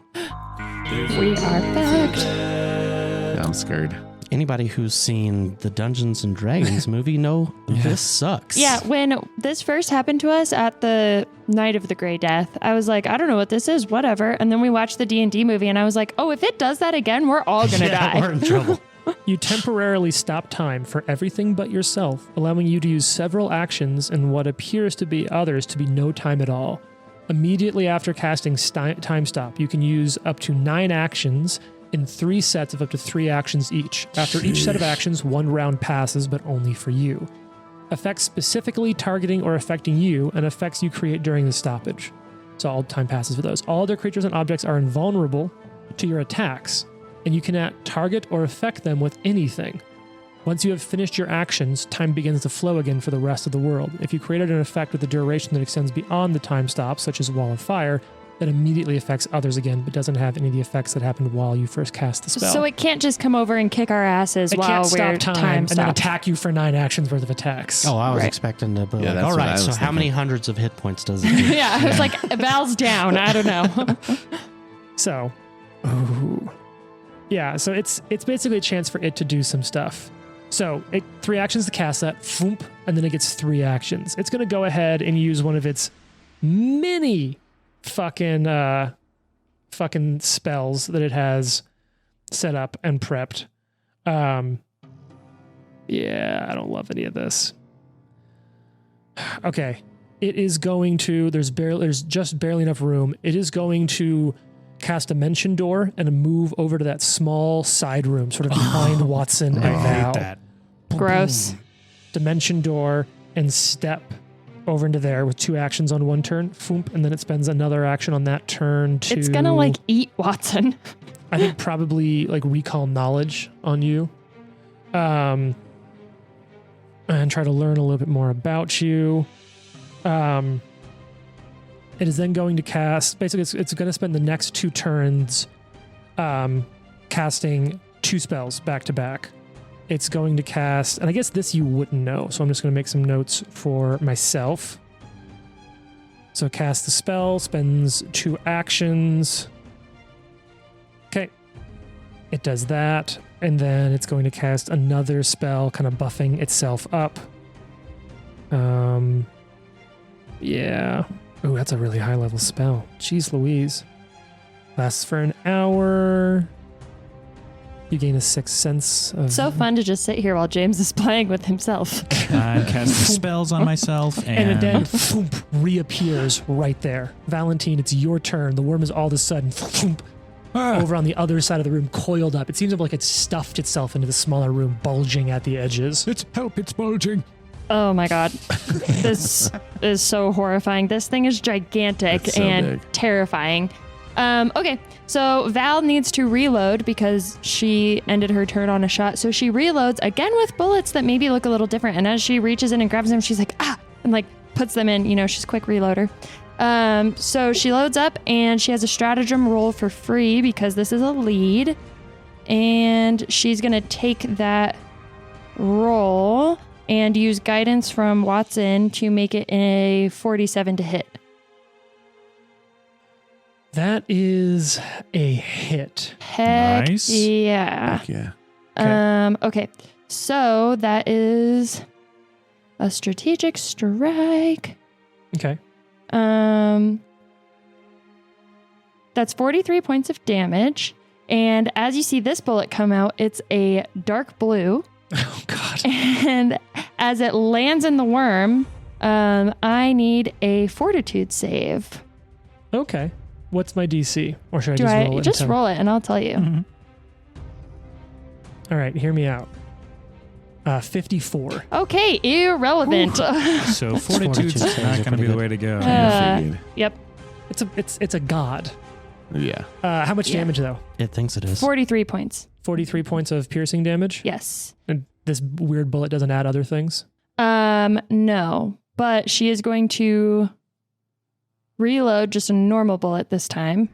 We are back. Yeah, I'm scared. Anybody who's seen the Dungeons and Dragons movie know this sucks. Yeah, when this first happened to us at the night of the Grey Death, I was like, I don't know what this is, whatever. And then we watched the D&D movie, and I was like, oh, if it does that again, we're all gonna die. We're in trouble. You temporarily stop time for everything but yourself, allowing you to use several actions in what appears to be others to be no time at all. Immediately after casting Time Stop, you can use up to 9 actions in 3 sets of up to 3 actions each. After each set of actions, 1 round passes, but only for you. Effects specifically targeting or affecting you, and effects you create during the stoppage. So all time passes for those. All other creatures and objects are invulnerable to your attacks, and you cannot target or affect them with anything. Once you have finished your actions, time begins to flow again for the rest of the world. If you created an effect with a duration that extends beyond the time stop, such as Wall of Fire, that immediately affects others again, but doesn't have any of the effects that happened while you first cast the spell. So it can't just come over and kick our asses It while can't we're stop time time and then stopped. attack you for 9 actions worth of attacks. Oh, I was Right. expecting to be Yeah, like, that's all what I right, was so how many thinking. hundreds of hit points does it do? Yeah, I was like, Val's down. I don't know. So, ooh. Yeah, so it's basically a chance for it to do some stuff. So, 3 actions to cast that, foomp, and then it gets 3 actions. It's going to go ahead and use one of its many fucking spells that it has set up and prepped. Yeah, I don't love any of this. Okay. It is going to, there's just barely enough room. It is going to cast Dimension Door and a move over to that small side room, sort of behind Watson and I Val. hate that. Gross. Dimension Door and step over into there with 2 actions on 1 turn. Foomp, and then it spends another action on that turn to... It's gonna like eat Watson. I think probably like recall knowledge on you. and try to learn a little bit more about you. It is then going to cast. Basically, it's going to spend the next 2 turns casting 2 spells back to back. It's going to cast, and I guess this you wouldn't know, so I'm just going to make some notes for myself. So cast the spell, spends 2 actions. Okay. It does that, and then it's going to cast another spell, kind of buffing itself up. Yeah. Oh, that's a really high level spell. Jeez Louise. Lasts for an hour. You gain a 6th sense of... So fun to just sit here while James is playing with himself. I'm casting spells on myself, And it then reappears right there. Valentine, it's your turn. The worm is all of a sudden over on the other side of the room, coiled up. It seems like it's stuffed itself into the smaller room, bulging at the edges. It's bulging. Oh my god. This is so horrifying. This thing is gigantic It's so and big. terrifying. Okay, so Val needs to reload because she ended her turn on a shot. So she reloads again with bullets that maybe look a little different. And as she reaches in and grabs them, she's like, and like puts them in. You know, she's a quick reloader. So she loads up and she has a stratagem roll for free because this is a lead. And she's going to take that roll and use guidance from Watson to make it a 47 to hit. That is a hit. Heck Nice. yeah. Heck yeah. Okay. So that is a strategic strike. Okay. That's 43 points of damage. And as you see this bullet come out, it's a dark blue. Oh, God. And as it lands in the worm, I need a fortitude save. Okay. What's my DC? Or should I Do just I roll it? just until- roll it and I'll tell you. Mm-hmm. All right, hear me out. 54. Okay, irrelevant. So fortitude's Fortitude not saves are going to pretty be the good. way to go. I figured. Yep, It's a god. Yeah. How much Yeah. damage though? It thinks it is. 43 points. 43 points of piercing damage? Yes. And this weird bullet doesn't add other things? No, but she is going to reload just a normal bullet this time.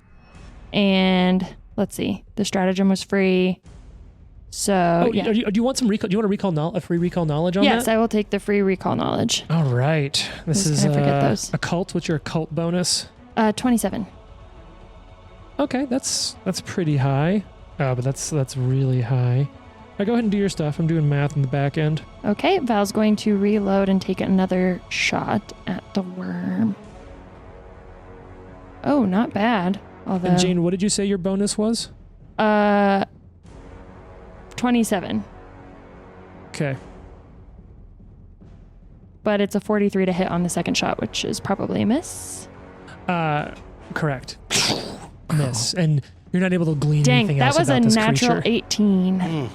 And let's see, the stratagem was free. So yeah. Do you want some recall? Do you want to recall a free recall knowledge on Yes, that? I will take the free recall knowledge. All right. This Always is gonna forget those. occult. What's your occult bonus? 27. Okay, that's pretty high. But that's really high. All right, go ahead and do your stuff. I'm doing math in the back end. Okay, Val's going to reload and take another shot at the worm. Oh, not bad. Although, And Jane, what did you say your bonus was? 27. Okay. But it's a 43 to hit on the second shot, which is probably a miss. Correct. Miss. And you're not able to glean Dang, anything that else was a about this natural creature. 18.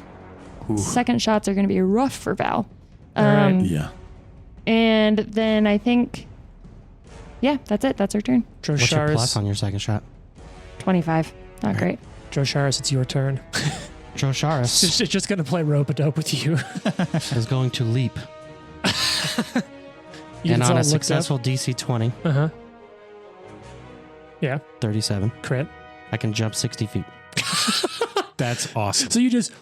Second shots are going to be rough for Val. All right. Yeah. And then I think, yeah, that's it. That's her turn. What's your plus Drosharis, on your second shot? 25. Not great. Drosharis, it's your turn. Drosharis It's just going to play rope-a-dope with you. is going to leap. You And just on all a looked successful DC 20, up. Uh-huh. Yeah, 37, crit. I can jump 60 feet. That's awesome. So you just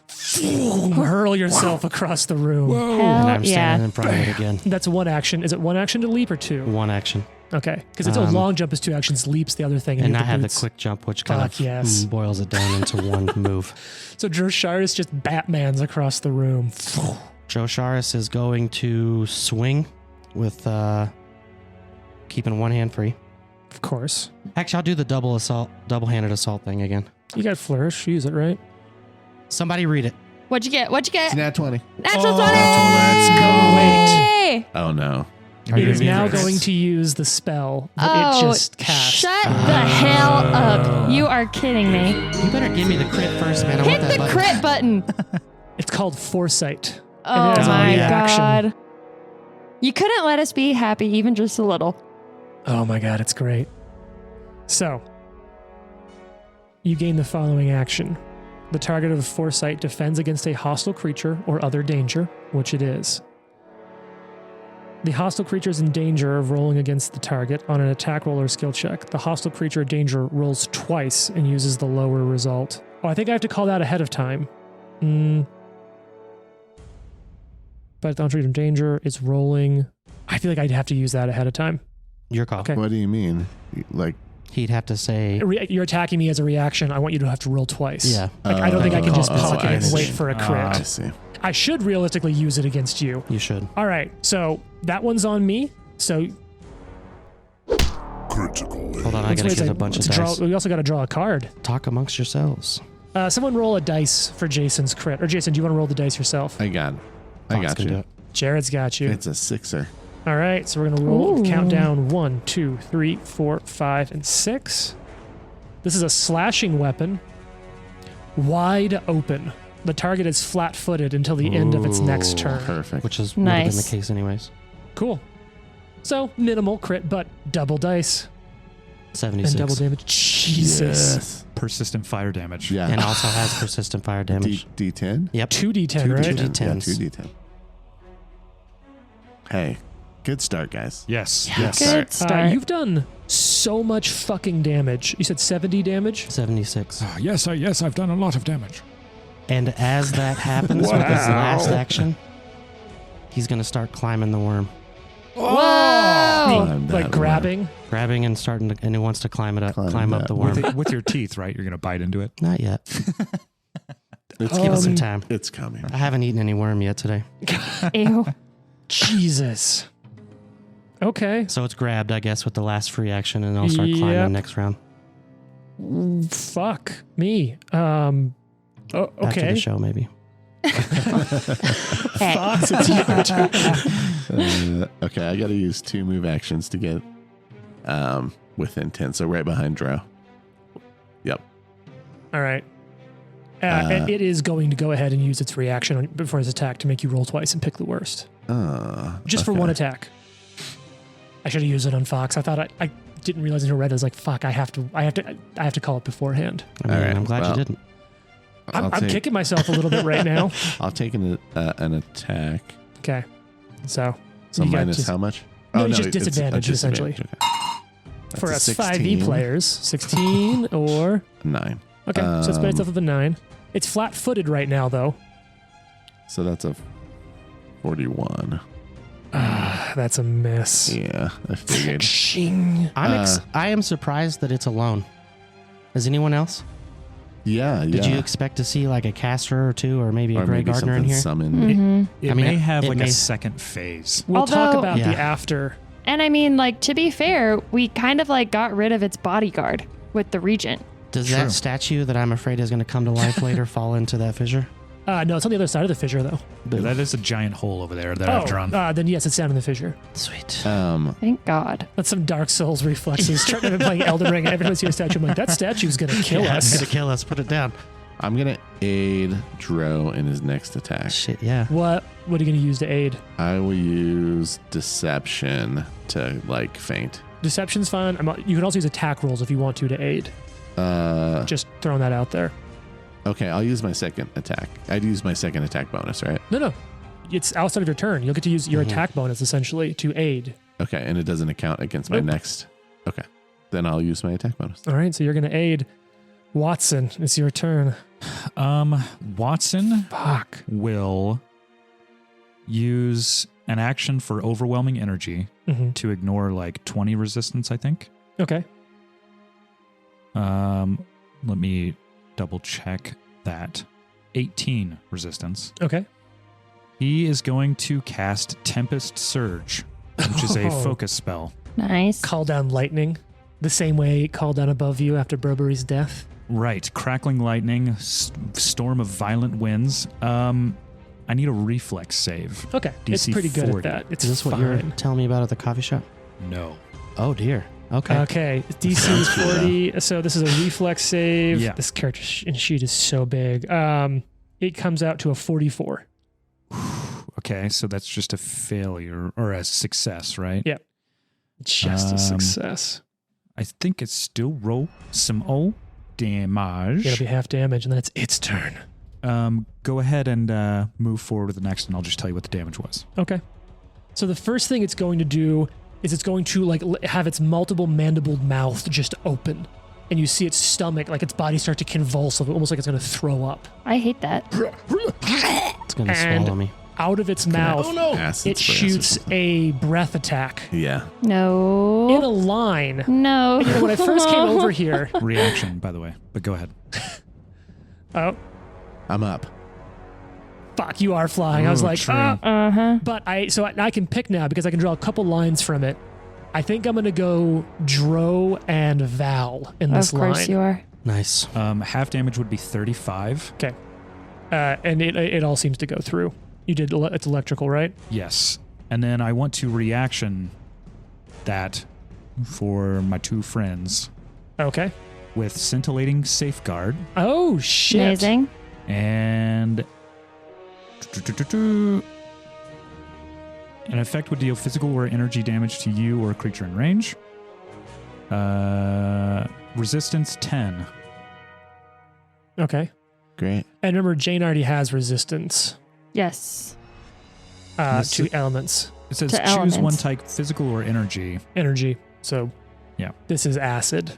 hurl yourself across the room. And Hell I'm standing yeah. in front of it again. That's one action. Is it one action to leap or two? One action. Okay, because it's a long jump is two actions. Leaps the other thing. And you I have the boots. quick jump, which kind Fuck of yes. boils it down into one move. So Drosharis just Batmans across the room. Drosharis is going to swing with keeping one hand free. Of course. Actually, I'll do the double-handed assault thing again. You got flourish. Use it, right? Somebody read it. What'd you get? What'd you It's get? nat 20. Natural 20! Let's Yay! Oh, no. Are It you is now nervous? going to use the spell that Oh, it just cast. shut the hell up. You are kidding me. You better give me the crit first, man. I Hit want that the button. crit button. It's called Foresight. Oh it has a my reaction. god. You couldn't let us be happy even just a little. Oh my god, it's great. So, you gain the following action. The target of Foresight defends against a hostile creature or other danger, which it is. The hostile creature is in danger of rolling against the target on an attack roll or skill check. The hostile creature in danger rolls twice and uses the lower result. Oh, I think I have to call that ahead of time. But the creature in danger is rolling. I feel like I'd have to use that ahead of time. Your call. Okay. What do you mean? Like, He'd have to say, You're attacking me as a reaction. I want you to have to roll twice. yeah, Like, I don't think I can just pocket I it and see. wait for a crit. I see. I should realistically use it against you. you should. All right, so that one's on me. So Critical. Hold on, I gotta get a bunch of dice. we also got to draw a card. Talk amongst yourselves. Someone roll a dice for Jason's crit. Or Jason, do you want to roll the dice yourself? I got Fox can do you. it. Jared's got you. It's a 6er. All right, so we're gonna roll Ooh. count down 1, 2, 3, 4, 5, and 6. This is a slashing weapon. Wide open. The target is flat-footed until the end of its next Ooh. turn. Perfect. Which is would have been the Nice. case anyways. Cool. So minimal crit, but double dice 76. and double damage. Jesus. Yes. Persistent fire damage. Yeah. And also has persistent fire damage. D10? Yep. 2d10, right? 2d10. Yeah, 2d10. Hey, good start, guys. Yes. Yes. Good start. You've done so much fucking damage. You said 70 damage? 76. Yes, I've done a lot of damage. And as that happens with his last action, he's going to start climbing the worm. Whoa! Climb that Like worm. grabbing? Grabbing and starting to, and he wants to climb it up, Climb climb up that the worm. With your teeth, right? You're going to bite into it. Not yet. It's Give it some coming. time. It's coming. I haven't eaten any worm yet today. Ew. Jesus. Okay. So it's grabbed, I guess, with the last free action, and I'll start Yep. climbing next round. Fuck me. After Okay. the show, maybe. Hey. Fox, it's your turn. Okay, I got to use 2 move actions to get within 10. So right behind Drow. Yep. All right. It is going to go ahead and use its reaction before its attack to make you roll twice and pick the worst. Just for okay. one attack. I should have used it on Fox. I thought I didn't realize until read. I was like, "Fuck! I have to call it beforehand." I mean, All right, I'm glad well, you didn't. I'm kicking myself a little bit right now. I'll take an attack. Okay, so So you got minus just- how much? No, it's just disadvantage, essentially. Okay. That's for a us 16. 5e players, 16 or 9. okay, so it's based off of a 9. It's flat-footed right now, though. So that's a 41. That's a miss. Yeah, I figured. Shing. I am surprised that it's alone. Is anyone else? Yeah, Did you expect to see like a caster or two, or maybe a or Grey maybe Gardener in something here? summoned. Mm-hmm. It I mean, may have it like may- a second phase. We'll talk Although- about Yeah. the after. And I mean, like, to be fair, we kind of like got rid of its bodyguard with the Regent. Does True. that statue that I'm afraid is going to come to life later fall into that fissure? No, it's on the other side of the fissure, though. Yeah, that is a giant hole over there that I've drawn. Then yes, it's down in the fissure. Sweet. Thank God. That's some Dark Souls reflexes. Starting to playing Elden Ring, and every time I see a statue, I'm like, that statue's gonna kill Yeah, it's us. gonna kill us. Put it down. I'm going to aid Dro in his next attack. Shit, yeah. What are you gonna use to aid? I will use Deception to, like, feint. Deception's fine. You can also use attack rolls if you want to aid. Just throwing that out there. Okay, I'll use my second attack. I'd use my second attack bonus, right? No. It's outside of your turn. You'll get to use your attack bonus, essentially, to aid. Okay, and it doesn't account against my Nope. next. Okay, then I'll use my attack bonus. All right, so you're gonna aid. Watson, it's your turn. Watson Fuck. will use an action for overwhelming energy Mm-hmm. to ignore like 20 resistance, I think. Okay. Let me double check that. 18 resistance. Okay. He is going to cast Tempest Surge, which is a Oh. focus spell. Nice. Call down lightning, the same way it called down above you after Burberry's death. Right. Crackling lightning, storm of violent winds. I need a reflex save. Okay, it's DC pretty good 40. at that. It's Is this what you were fine. telling me about at the coffee shop? No. Oh dear. Okay. Okay, DC is 40, so this is a reflex save. Yeah. This character sheet is so big. It comes out to a 44. Okay, so that's just a failure or a success, right? Yeah. Just a success. I think it's still roll some O. damage. It'll be half damage, and then it's its turn. Go ahead and move forward with the next, and I'll just tell you what the damage was. Okay. So the first thing it's going to do is it's going to like have its multiple mandibled mouth just open, and you see its stomach, like its body start to convulse, almost like it's going to throw up. I hate that. It's going to And swallow me. out of its mouth, Acids it for shoots acid. a breath attack Yeah. in No. a line. No. You know, when I first came over here, Reaction, by the way, but go ahead. oh, I'm up. fuck, you are flying. I was Ooh, like, true. Uh-huh. but I can pick now because I can draw a couple lines from it. I think I'm going to go Dro and Val in this Of course line. you are. Nice. Half damage would be 35. Okay. And it all seems to go through. You did, it's electrical, right? Yes. And then I want to reaction that for my two friends Okay. with scintillating safeguard Oh, shit. Amazing. and an effect would deal physical or energy damage to you or a creature in range. Resistance 10. Okay. Great. And remember, Jane already has resistance Yes. This to is- elements, It says To choose elements. one type, physical or energy. energy. So Yeah. this is acid.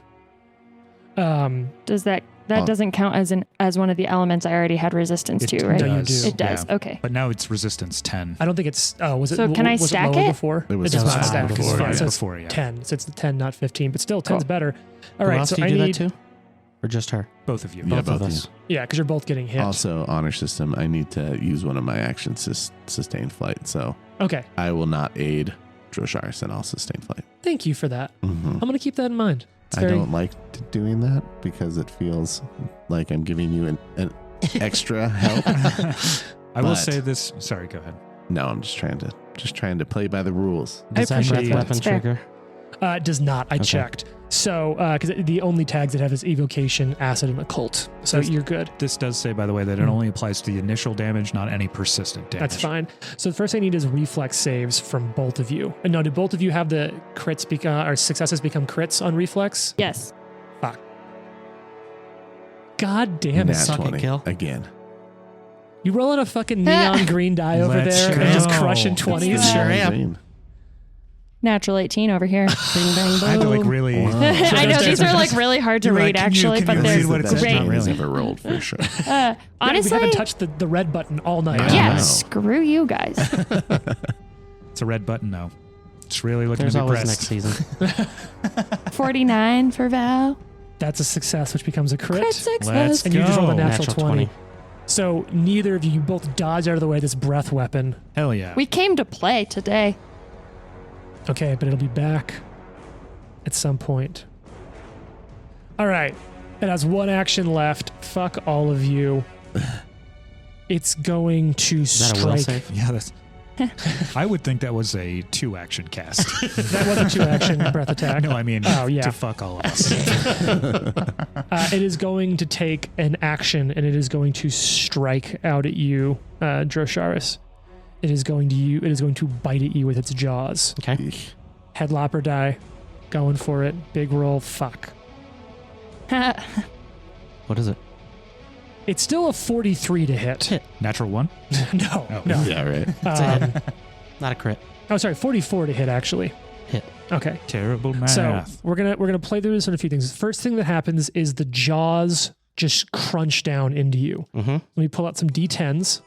Does that Oh. doesn't count as one of the elements I already had resistance to, right? No, you does, do. It does. yeah. Okay. But now it's resistance 10. I don't think it's. Oh, was it? So can I was stack lower it? before? It was does not five stack. before, It's fine. yeah. So it's Before, yeah. 10. So it's the 10, not 15. But still, 10's Cool. better. All Who right. else So do you I do need. that to? Or just her? Both of you. Yeah, Both of both of us. Yeah, because you're both getting hit. Also, honor system, I need to use one of my actions to sustain flight. So Okay. I will not aid Drosharis and I'll sustain flight. Thank you for that. Mm-hmm. I'm going to keep that in mind. It's I very. don't like doing that because it feels like I'm giving you an extra help. I will But- say this. Sorry, go ahead. No, I'm just trying to play by the rules. Does that appreciate breath that. weapon It's fair. trigger? It does not. I Okay. checked. So, because the only tags that have is evocation, acid, and occult. So That's- you're good. This does say, by the way, that it only applies to the initial damage, not any persistent damage. That's fine. So the first thing I need is reflex saves from both of you. And now, do both of you have the crits or successes become crits on reflex? Yes. God damn it. Nat Suck it, 20 kill. again. You rolling a fucking neon green die over Let's there and just go. crushing Let's 20s? go. Sure am. Green. Natural 18 over here. Bing, bang, boom. I had to like really. Wow. I know these are like really hard to You're read like, can you- actually, can but you they're read what it says? great. Not really. He's ever rolled for sure. Honestly, we haven't touched the red button all night. I yeah, know. screw you guys. It's a red button, though. It's really looking There's to be always pressed. next season. 49 for Val. That's a success, which becomes a crit. Crit success. Let's And you just rolled a go. natural 20. So neither of you both dodge out of the way of this breath weapon. Hell yeah. We came to play today. Okay, but it'll be back at some point. All right. It has one action left. Fuck all of you. It's going to Is that a will strike. save? Yeah, that's. I would think that was a 2-action cast. That wasn't two action breath attack. No, I mean Oh, yeah. to fuck all of us. It is going to take an action and it is going to strike out at you, Drosharis. It is going to bite at you with its jaws. Okay. Eesh. Headlopper die. Going for it. Big roll. Fuck. What is it? It's still a 43 to hit. Natural 1? No, Oh. no. Yeah, right. It's a hit. Not a crit. Oh, sorry, 44 to hit actually. Hit. Okay. Terrible math. So we're gonna play through this on a few things. First thing that happens is the jaws just crunch down into you. Mm-hmm. Let me pull out some D10s.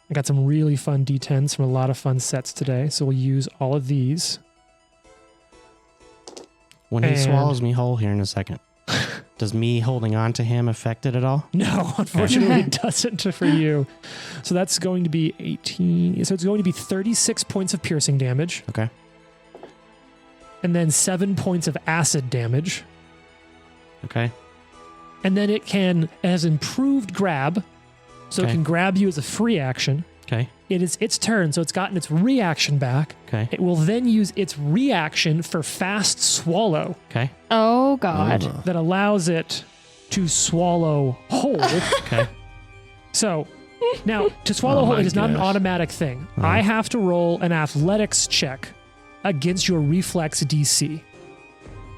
I got some really fun D10s from a lot of fun sets today, so we'll use all of these. When he And- swallows me whole here in a second, does me holding on to him affect it at all? No, unfortunately, it doesn't for you. So that's going to be 18. So it's going to be 36 points of piercing damage, Okay. and then 7 points of acid damage. Okay. And then it has improved grab, so it Okay. can grab you as a free action. Okay. It is its turn, so it's gotten its reaction back. Okay. It will then use its reaction for fast swallow Okay. Oh God. Ugh. that allows it to swallow whole. Okay. So now to swallow Oh whole, my it is not an gosh. automatic thing. Uh-huh. I have to roll an athletics check against your reflex DC.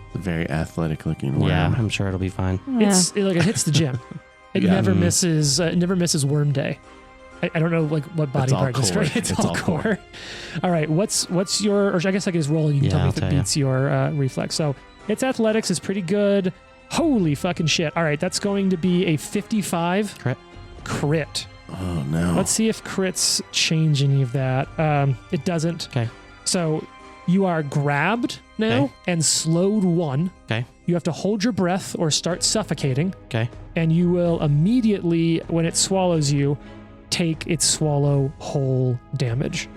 It's a very athletic looking worm. Yeah, I'm sure it'll be fine. It hits the gym. It Yeah. never misses. It never misses worm day. I don't know like what body It's all part. Just core. right. It's It's all all core. core. All right. What's your? Or I guess I can just roll. You can Yeah, tell me I'll if it tell you. beats your reflex. So its athletics is pretty good. Holy fucking shit! All right, that's going to be a 55 crit. Oh no. Let's see if crits change any of that. It doesn't. Okay. So you are grabbed now Okay. and slowed 1. Okay. You have to hold your breath or start suffocating. Okay. And you will immediately, when it swallows you, take its swallow whole damage,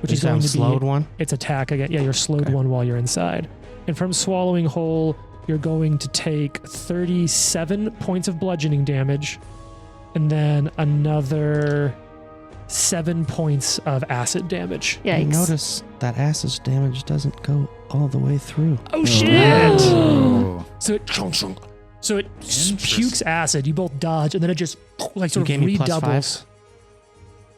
which is going to slowed be one. its attack again. Yeah, you're slowed Okay. 1 while you're inside. And from swallowing whole, you're going to take 37 points of bludgeoning damage and then another 7 points of acid damage. I Yikes. notice that acid damage doesn't go all the way through. Oh shit! Oh. So it pukes acid. You both dodge, and then it just like sort You of gave me plus redoubles.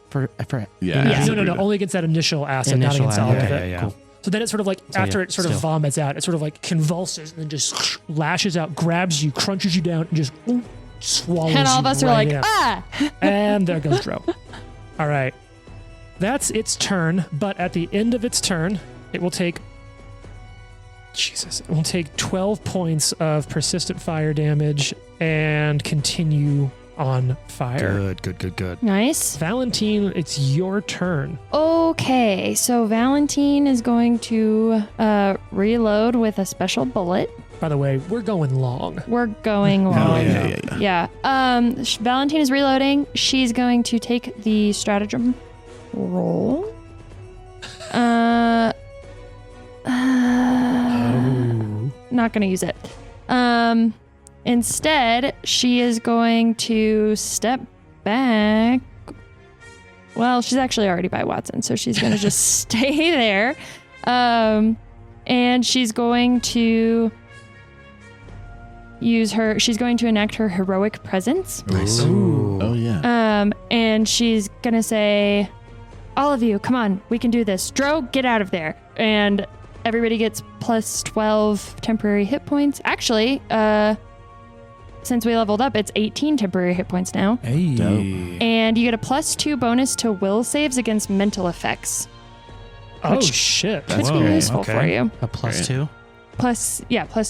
For Yeah. Yeah, acid no, reduction. only against that initial acid, not Initial against all acid. of it. Yeah. Cool. So then it sort of like, So after yeah, it sort of still. vomits out, it sort of like convulses and then just lashes out, grabs you, crunches you down, and just swallows And all of you us are right like, in. ah! And there goes Dro. All right. That's its turn, but at the end of its turn, it will take 12 points of persistent fire damage and continue on fire. Good. Nice. Valentine, it's your turn. Okay, so Valentine is going to reload with a special bullet. By the way, we're going long. We're going Oh, long. yeah. Valentine is reloading. She's going to take the stratagem roll. Not going to use it. Instead, she is going to step back. Well, she's actually already by Watson, so she's going to just stay there. And she's going to she's going to enact her heroic presence. Nice. Ooh. Oh yeah. And she's going to say, all of you, come on, we can do this. Dro, get out of there. And everybody gets plus 12 temporary hit points. Actually, since we leveled up, it's 18 temporary hit points now. Hey. Dope. And you get a plus 2 bonus to will saves against mental effects. Oh, Which shit. Could Whoa, be useful okay. for you. A plus Right. 2. Plus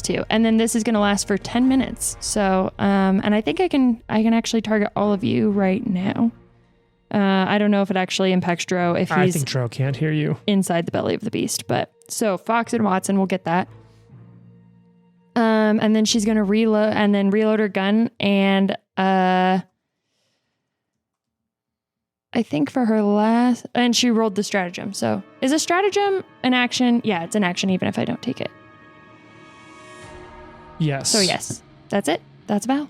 2. And then this is going to last for 10 minutes. So, and I think I can actually target all of you right now. I don't know if it actually impacts Dro if I he's think Dro can't hear you. inside the belly of the beast. But so Fox and Watson will get that. And then she's going to reload her gun. And I think for her last, and she rolled the stratagem. So is a stratagem an action? Yeah, it's an action even if I don't take it. Yes. So yes, that's it. That's Val.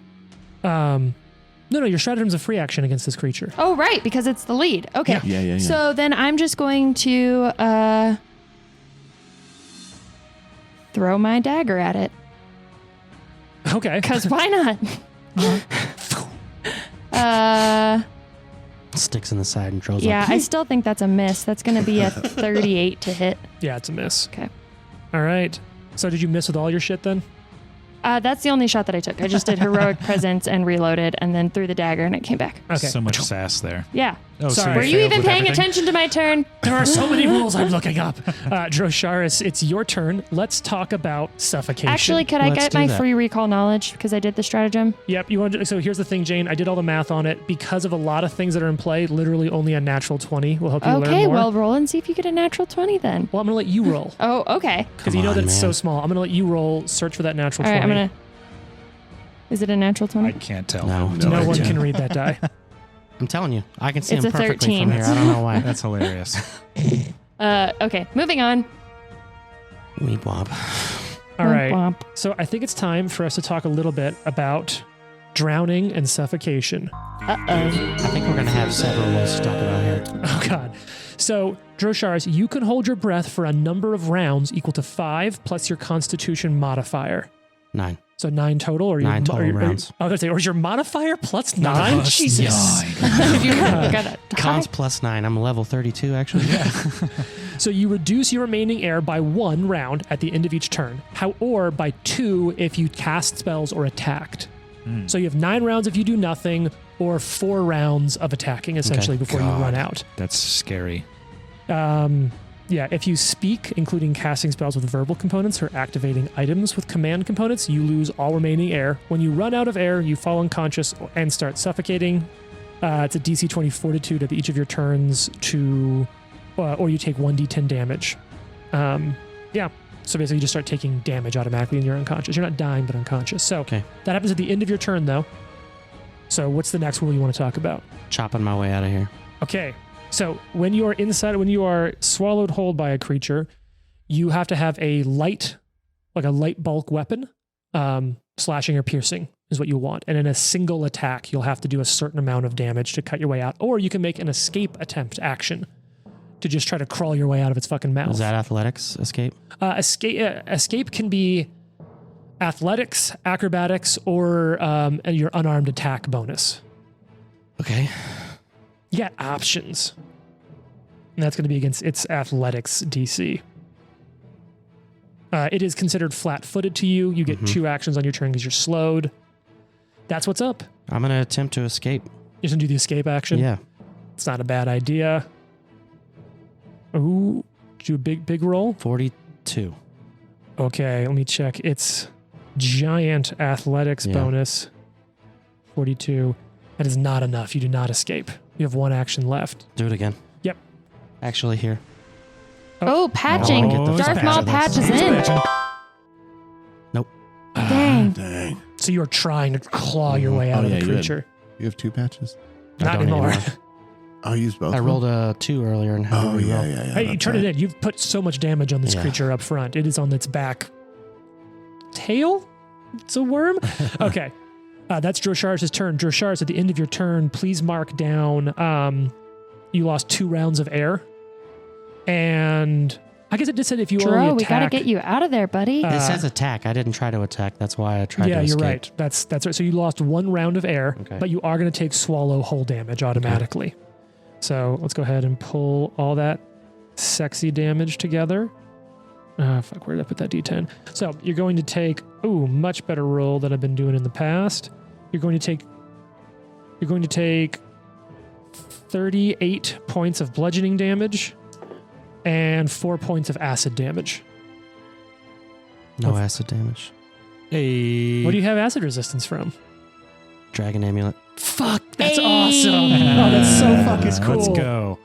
No, your stratagem's a free action against this creature. Oh, right, because it's the lead. Okay. Yeah. Yeah. So then I'm just going to throw my dagger at it. Okay. Because why not? Sticks in the side and Dro's Yeah, like, I still think that's a miss. That's going to be a 38 to hit. Yeah, it's a miss. Okay. All right. So did you miss with all your shit then? That's the only shot that I took. I just did heroic presence and reloaded and then threw the dagger and it came back. Okay. So much sass there. Yeah. Oh, so Sorry. you Were you failed even with paying everything? attention to my turn? There are so many rules I'm looking up. Drosharis, it's your turn. Let's talk about suffocation. Actually, could I Let's get do my that. free recall knowledge because I did the stratagem? Yep. So here's the thing, Jane. I did all the math on it. Because of a lot of things that are in play, literally only a natural 20 will help you learn Okay, more. well, roll and see if you get a natural 20 then. Well, I'm going to let you roll. Oh, okay. Because Come you know on, that it's so man. small. I'm going to let you roll, search for that natural All right, 20. I'm going to. Is it a natural 20? I can't tell. No. No No one idea. can read that die. I'm telling you, I can see It's him a perfectly 13. from here. I don't know why. That's hilarious. Okay, moving on. Weeb wob. All right. Womp womp. So I think it's time for us to talk a little bit about drowning and suffocation. Uh-oh. I think we're going to have several rules to talk about here. Oh, God. So, Drosharis, you can hold your breath for a number of rounds equal to 5 plus your constitution modifier. 9. So 9 total, or 9 total rounds. I was gonna say, or is your modifier plus 9? Jesus. If you gotta Cons plus 9. I'm level 32 actually. So you reduce your remaining air by 1 round at the end of each turn, or by 2 if you cast spells or attacked. So you have 9 rounds if you do nothing, or 4 rounds of attacking essentially before you run out. That's scary. Yeah, if you speak, including casting spells with verbal components or activating items with command components, you lose all remaining air. When you run out of air, you fall unconscious and start suffocating. It's a DC 20 fortitude at each of your turns or you take 1d10 damage. Yeah, so basically you just start taking damage automatically and you're unconscious. You're not dying, but unconscious. So that happens at the end of your turn, though. So what's the next rule you want to talk about? Chopping my way out of here. Okay. So when you are swallowed whole by a creature, you have to have a light bulk weapon, slashing or piercing is what you want. And in a single attack, you'll have to do a certain amount of damage to cut your way out. Or you can make an escape attempt action to just try to crawl your way out of its fucking mouth. Is that athletics escape? Escape can be athletics, acrobatics, or your unarmed attack bonus. Okay. You got options. And that's going to be against its athletics DC. It is considered flat-footed to you. You get 2 actions on your turn because you're slowed. That's what's up. I'm going to attempt to escape. You're going to do the escape action? Yeah. It's not a bad idea. Ooh, do a big roll? 42. Okay, let me check. It's giant athletics bonus. 42. That is not enough. You do not escape. You have 1 action left. Do it again. Yep. Actually, here. Oh, patching. Darth Maul patches in. Nope. Dang. So you are trying to claw your way out of the creature. You have 2 patches? Not anymore. Oh, you used both? I rolled a 2 earlier and had to reroll. Yeah. Hey, you turn it in. You've put so much damage on this creature up front. It is on its back tail? It's a worm? Okay. That's Drosharis' turn. Drosharis, at the end of your turn, please mark down you lost 2 rounds of air. And I guess it just said if you only attack... we gotta get you out of there, buddy. It says attack. I didn't try to attack. That's why I tried to escape. Yeah, you're right. That's right. So you lost 1 round of air, but you are going to take swallow whole damage automatically. Okay. So let's go ahead and pull all that sexy damage together. Fuck, where did I put that D10? So you're going to take, much better roll than I've been doing in the past. You're going to take 38 points of bludgeoning damage and 4 points of acid damage. No acid damage. Hey. What do you have acid resistance from? Dragon amulet. Fuck, that's awesome. Oh, that's so fucking cool. Let's go.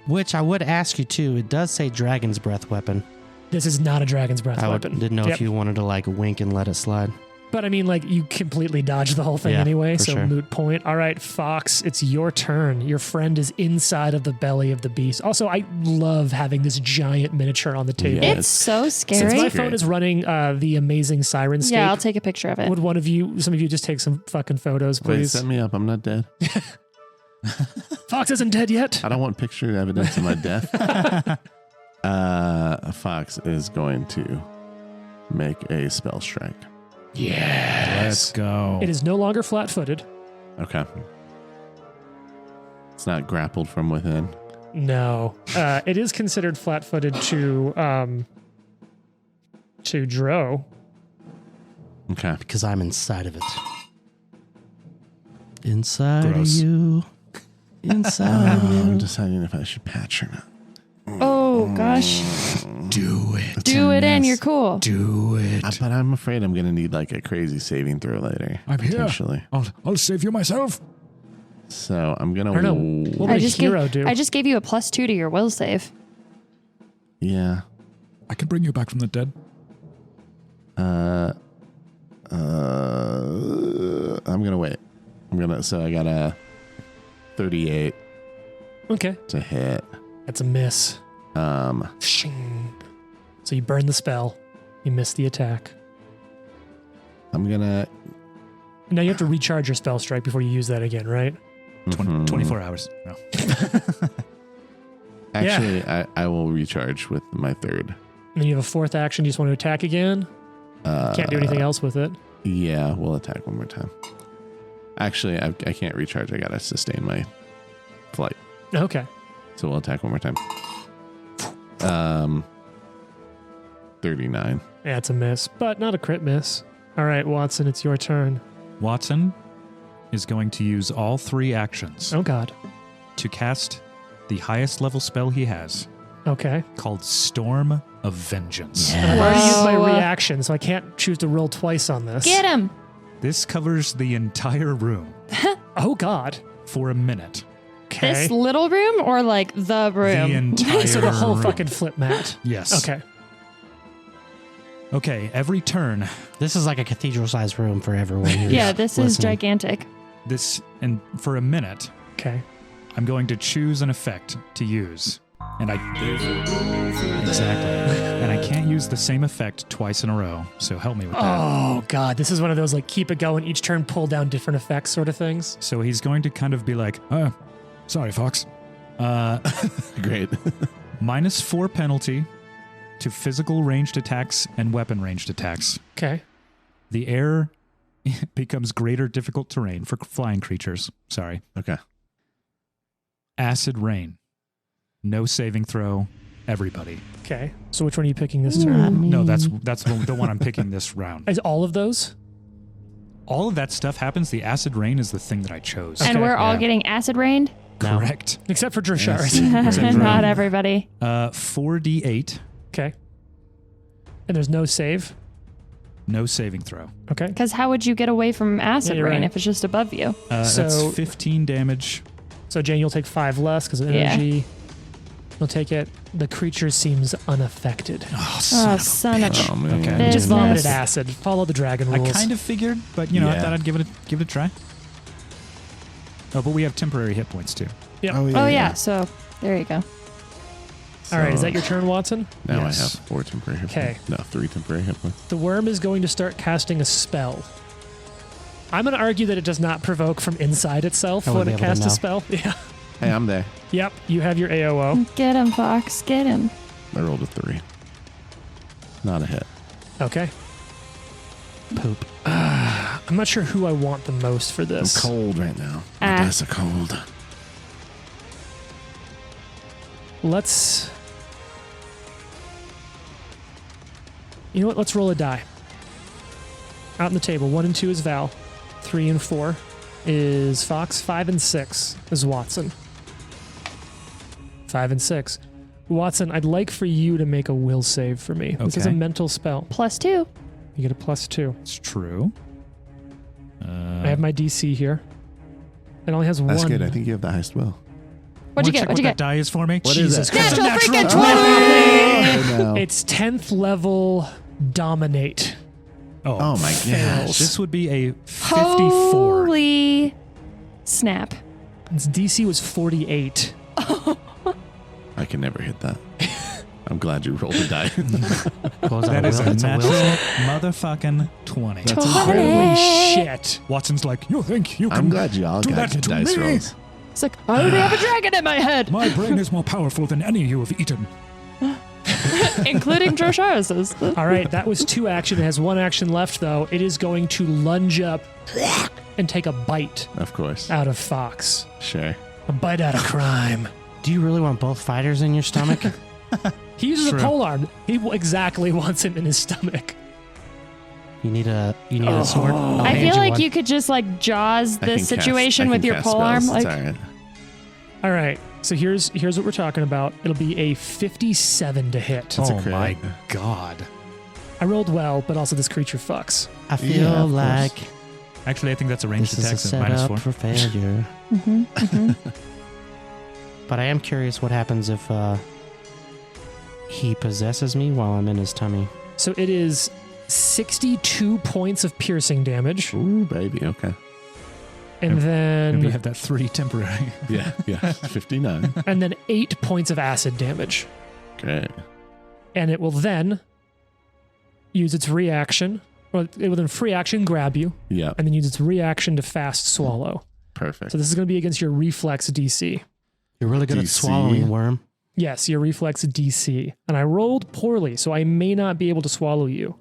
Which I would ask you too. It does say dragon's breath weapon. This is not a dragon's breath weapon. Didn't know if you wanted to wink and let it slide. But I mean, you completely dodged the whole thing anyway, so sure. Moot point. All right, Fox, it's your turn. Your friend is inside of the belly of the beast. Also, I love having this giant miniature on the table. Yeah, it's so scary. Since my phone is running the amazing Syrinscape. Yeah, I'll take a picture of it. Would some of you just take some fucking photos, Wait, please? set me up. I'm not dead. Fox isn't dead yet. I don't want picture evidence of my death. Fox is going to make a spell strike. Yes. Let's go. It is no longer flat-footed. Okay. It's not grappled from within. No. It is considered flat-footed to Dro. Okay. Because I'm inside of it. Inside Gross. of you. Inside of you. I'm deciding if I should patch or not. Oh, gosh. Do it. Do it in. You're cool. Do it. But I'm afraid I'm going to need a crazy saving throw later. I'm here. Potentially. I'll save you myself. So I'm going I don't know. What would a hero do? I just gave you a +2 to your will save. Yeah. I can bring you back from the dead. I'm going to wait. So I got a 38 Okay. to hit. That's a miss. Shing. So you burn the spell. You miss the attack. I'm going to... Now you have to recharge your spell strike before you use that again, right? 24 hours. No. Actually, I will recharge with my third. And then you have a 4th action. You just want to attack again? Can't do anything else with it. Yeah, we'll attack one more time. Actually, I can't recharge. I gotta sustain my flight. Okay. So we'll attack one more time. 39. Yeah, it's a miss, but not a crit miss. All right, Watson, it's your turn. Watson is going to use all 3 actions Oh, God. to cast the highest level spell he has, Okay. called Storm of Vengeance. And I've already used my Whoa. reaction, so I can't choose to roll twice on this. Get him. This covers the entire room Oh, God. for a minute. Okay. This little room or like the room? The entire So the whole room. fucking flip mat. Yes. Okay. Okay, every turn, This is like a cathedral-sized room for everyone. Who's Yeah, this is listening. gigantic. and for a minute, Okay. I'm going to choose an effect to use. And exactly. And I can't use the same effect twice in a row, so help me with that. Oh, God. This is one of those, like, keep it going, each turn pull down different effects sort of things. So he's going to kind of be like, sorry, Fox. Great. -4 penalty to physical ranged attacks and weapon ranged attacks. Okay. The air becomes greater difficult terrain for flying creatures. Sorry. Okay. Acid rain. No saving throw. Everybody. Okay. So which one are you picking this turn? No, that's the one I'm picking this round. Is all of those? All of that stuff happens. The acid rain is the thing that I chose. Okay. And we're all Yeah. getting acid rained? No. Correct. Except for Drashard. Yes. Not everybody. 4d8. Okay. And there's no save? No saving throw. Okay. Because how would you get away from acid you're rain right. if it's just above you? So- That's 15 damage. So Jane, you'll take 5 less because of Yeah. energy. You'll take it. The creature seems unaffected. Oh, Oh, son of Oh, man. Okay. It This just vomited mess. acid. Follow the dragon I rules. kind of figured, but I Yeah. thought I'd give it a try. Oh, but we have temporary hit points too. Yeah. Oh, yeah. So there you go. All right. Is So that your turn, Watson? Now Yes. I have 4 temporary hit Okay. points. No, 3 temporary hit points. The worm is going to start casting a spell. I'm going to argue that it does not provoke from inside itself I when wouldn't it be able to casts a know. spell. Yeah. Hey, I'm there. Yep. You have your AOO. Get him, Fox. Get him. I rolled a 3. Not a hit. Okay. Poop. I'm not sure who I want the most for I'm this. cold right now. My Ah. dice are cold. Let's. You know what? Let's roll a die. Out on the table. 1 and 2 is Val. 3 and 4 is Fox. 5 and 6 is Watson. 5 and 6. Watson, I'd like for you to make a will save for me. This is a Okay. mental spell. +2. You get a +2. It's true. I have my DC here. It only has That's one. good. I think you have the highest will. What'd you Check get? What'd you what get? that die is for me. What is Jesus it? Christ. Natural freaking 20! Oh, no. It's 10th level dominate. Oh my Fails. gosh. This would be a 54. Holy snap. Its DC was 48. I can never hit that. I'm glad you rolled a die. What was That is a That's natural will. motherfucking 20. That's Totally. Holy shit. Watson's like, you think you can I'm glad you all do got that good to dice me? rolls. It's like, I already have a dragon in my head, My brain is more powerful than any you have eaten. including Drosharis's. All right, that was 2 action. It has 1 action left, though. It is going to lunge up and take a bite Of course. out of Fox. Sure. A bite out of crime. Do you really want both fighters in your stomach? He uses True. a polearm. He exactly wants him in his stomach. You need a sword. I'll I hand feel like one. you could just like jaws I this can cast- situation I with can your cast pole arm. spells. Like, It's all right. All right, so here's what we're talking about. It'll be a 57 to hit. That's a Oh crit. my god. I rolled well, but also this creature fucks. I feel Yeah, of course. like Actually, I think that's a ranged this is a attack at setup -4. for failure. But I am curious what happens if he possesses me while I'm in his tummy. So it is 62 points of piercing damage, Ooh, baby. Okay. and Maybe you then have that 3 temporary. Yeah. Yeah. 59. 8 points of acid damage. Great. And it will then use its reaction, or it will then free action grab you, Yeah. and then use its reaction to fast swallow. Perfect. So this is going to be against your reflex DC. You're really good at DC. swallowing, worm. Yes, your reflex DC. And I rolled poorly, so I may not be able to swallow you.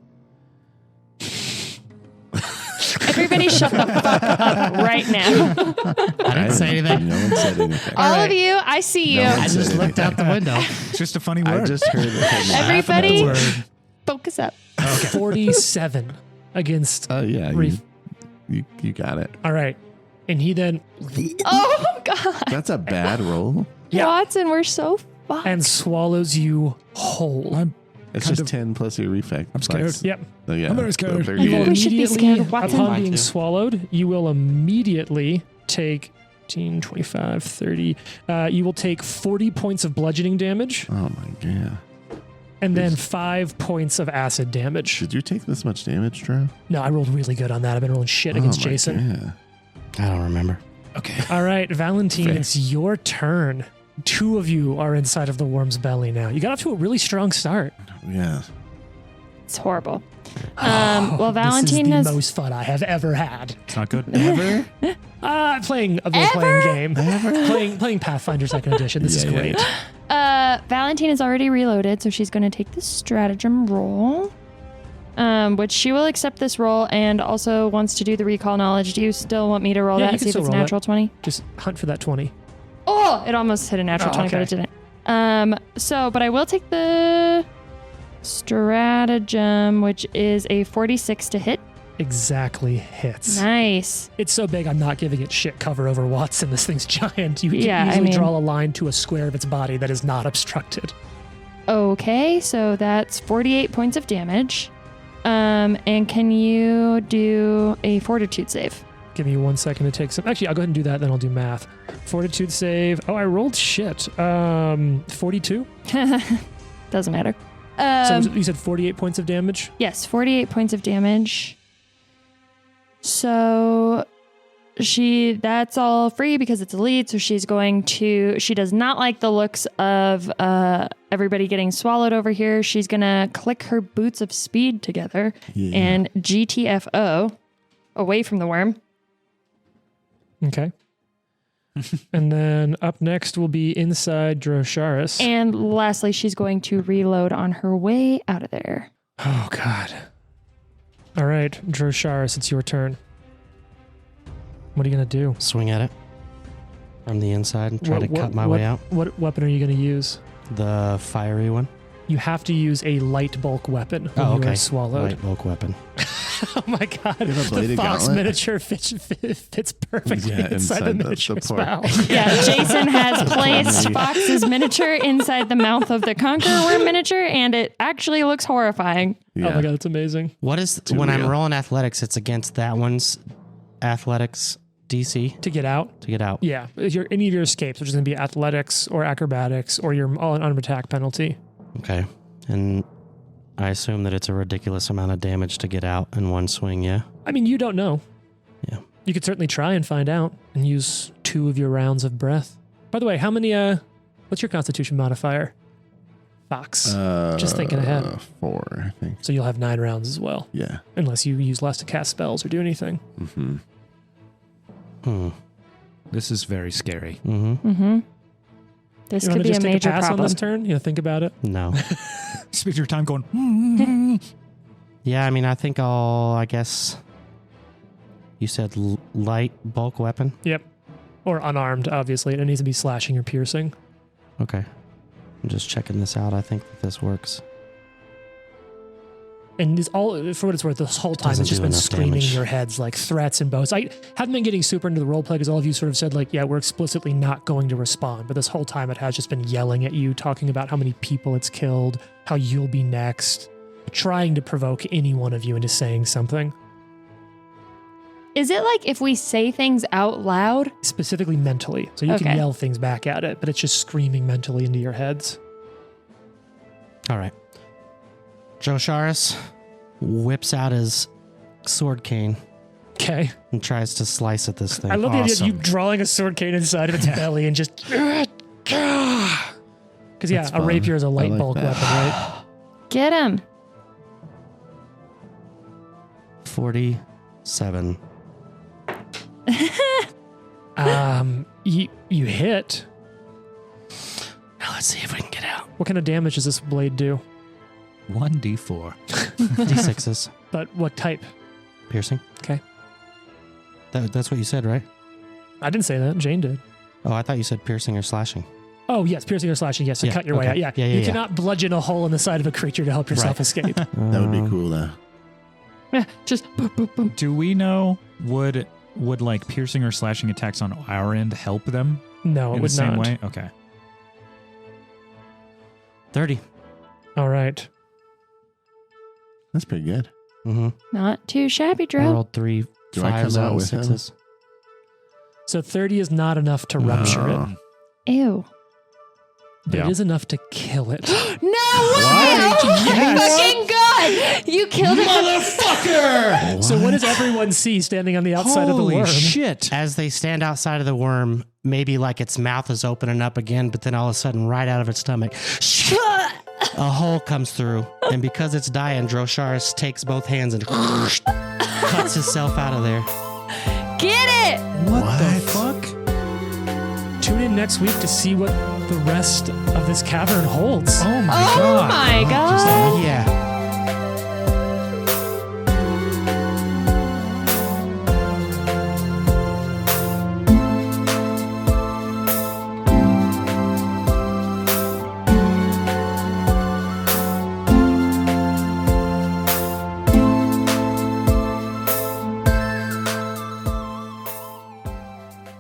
Everybody shut the fuck up right now. I didn't say anything. No one said anything. All of you, I see you. No one I just said looked out the window. It's just a funny I word. just heard it. Everybody, Word. focus up. 47 against Yeah, Reef. you got it. All right. And he then Oh, God. That's a bad roll. Yeah. Watson, we're so fucked. and swallows you whole. It's Kind just of- 10 plus your reflex. I'm scared. Yep. So yeah, I'm very scared. so I think 38. we should be scared, Watson. Upon Mine being too. swallowed, you will immediately take 15, 25, 30. You will take 40 points of bludgeoning damage Oh my god. and then 5 points of acid damage. Did you take this much damage, Drew? No, I rolled really good on that. I've been rolling shit against Oh my Jason. God. I don't remember. Okay. All right, Valentine, Fair. it's your turn. 2 of you are inside of the worm's belly now. You got off to a really strong start. Yeah. It's horrible. Well, Valentine this is has. the most fun I have ever had. It's not good. Ever? Playing a role-playing game. Playing Pathfinder 2nd Edition. This is Yeah, yeah, great. Valentine is already reloaded, so she's going to take the stratagem roll. Which she will accept this roll and also wants to do the recall knowledge. Do you still want me to roll Yeah, that? you can See if still it's roll natural 20? Just hunt for that 20. Oh, it almost hit a natural Oh, 20, but okay. it didn't. But I will take the stratagem, which is a 46 to hit. Exactly hits. Nice. It's so big, I'm not giving it shit cover over Watson. This thing's giant. You can Yeah, I easily mean- draw a line to a square of its body that is not obstructed. Okay, so that's 48 points of damage. And can you do a fortitude save? Give me 1 second to take some. Actually, I'll go ahead and do that, then I'll do math. Fortitude save. Oh, I rolled shit. 42. Doesn't matter. So you said 48 points of damage? Yes, 48 points of damage. So that's all free because it's a lead, so she does not like the looks of everybody getting swallowed over here. She's gonna click her boots of speed together Yeah. and GTFO away from the worm. Okay. And then up next will be inside Drosharis. And lastly, she's going to reload on her way out of there. Oh, God. All right, Drosharis, it's your turn. What are you going to do? Swing at it from the inside and try to cut my way out. What weapon are you going to use? The fiery one. You have to use a light bulk weapon when you are swallowed. Light bulk weapon. Oh my god. You have a The bladed fox gauntlet? miniature fits perfectly Yeah, inside the inside the miniature's port. mouth. Yeah, Jason has placed Fox's miniature inside the mouth of the Conqueror Worm miniature, and it actually looks horrifying. Yeah. Oh my god, that's amazing. What is Too when I'm real. rolling athletics? It's against that one's athletics DC To get out? to get out. Yeah. Any of your escapes, which is going to be athletics or acrobatics or your unarmed attack penalty. Okay, and I assume that it's a ridiculous amount of damage to get out in one swing. Yeah. I mean, you don't know. Yeah. You could certainly try and find out and use 2 of your rounds of breath. By the way, how many, what's your constitution modifier? Fox. Just thinking ahead. 4, I think. So you'll have 9 rounds as well, Yeah. unless you use less to cast spells or do anything. Mm-hmm. This is very scary. Mm-hmm. This You could want to be a just take a major pass problem. on this turn? Think about it. No. Spend your time going. Yeah, I mean, I think I guess you said light bulk weapon. Yep. Or unarmed, obviously. It needs to be slashing or piercing. Okay. I'm just checking this out. I think that this works. And this all, for what it's worth, this whole time Doesn't it's just do been enough screaming damage. in your heads like threats and boasts. I haven't been getting super into the roleplay because all of you sort of said like, yeah, we're explicitly not going to respond. But this whole time it has just been yelling at you, talking about how many people it's killed, how you'll be next, trying to provoke any one of you into saying something. Is it like if we say things out loud? Specifically mentally. So you can Okay. yell things back at it, but it's just screaming mentally into your heads. All right. Drosharis whips out his sword cane Okay. and tries to slice at this thing. I love the idea of you Awesome. drawing a sword cane inside of its belly and just... Because, yeah, That's a fun. rapier is a light I like bulk that. weapon, right? Get him. 47. You hit. Now let's see if we can get out. What kind of damage does this blade do? 1d4. D6s. But what type? Piercing. That's what you said, right? I didn't say that. Jane did. Oh, I thought you said piercing or slashing. Oh, yes, piercing or slashing. Yes, so Yeah, cut your way okay. out. Yeah, You cannot bludgeon a hole in the side of a creature to help yourself Right. escape. That would be cool, though. Yeah, just boom, boom, boom. Do we know would like piercing or slashing attacks on our end help them No, it in the would same not. way? Okay. 30. All right. That's pretty good. Mm-hmm. Not too shabby, I Drew. rolled 3 Do I 5s come out and with him? 6s. So 30 is not enough to rupture it, No. Ew. but Yeah. it is enough to kill it. No, what? Fucking God! You killed it. Motherfucker! So what does everyone see standing on the outside of the worm? shit. As they stand outside of the worm, maybe like its mouth is opening up again, but then all of a sudden, right out of its stomach, a hole comes through. And because it's dying, Drosharis takes both hands and cuts himself out of there. Get it! What the What? fuck? Tune in next week to see what the rest of this cavern holds. Oh my Oh god. my God. Yeah.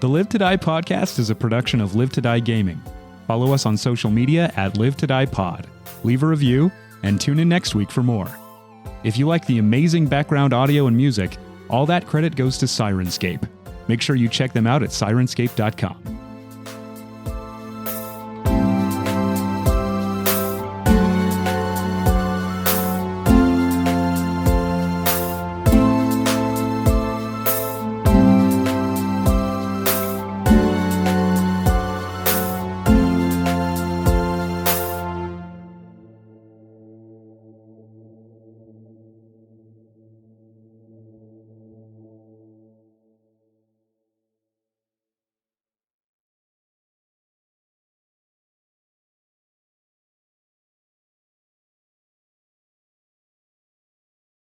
The Live to Die podcast is a production of Live to Die Gaming. Follow us on social media at Live to Die Pod. Leave a review and tune in next week for more. If you like the amazing background audio and music, all that credit goes to Syrinscape. Make sure you check them out at Syrinscape.com.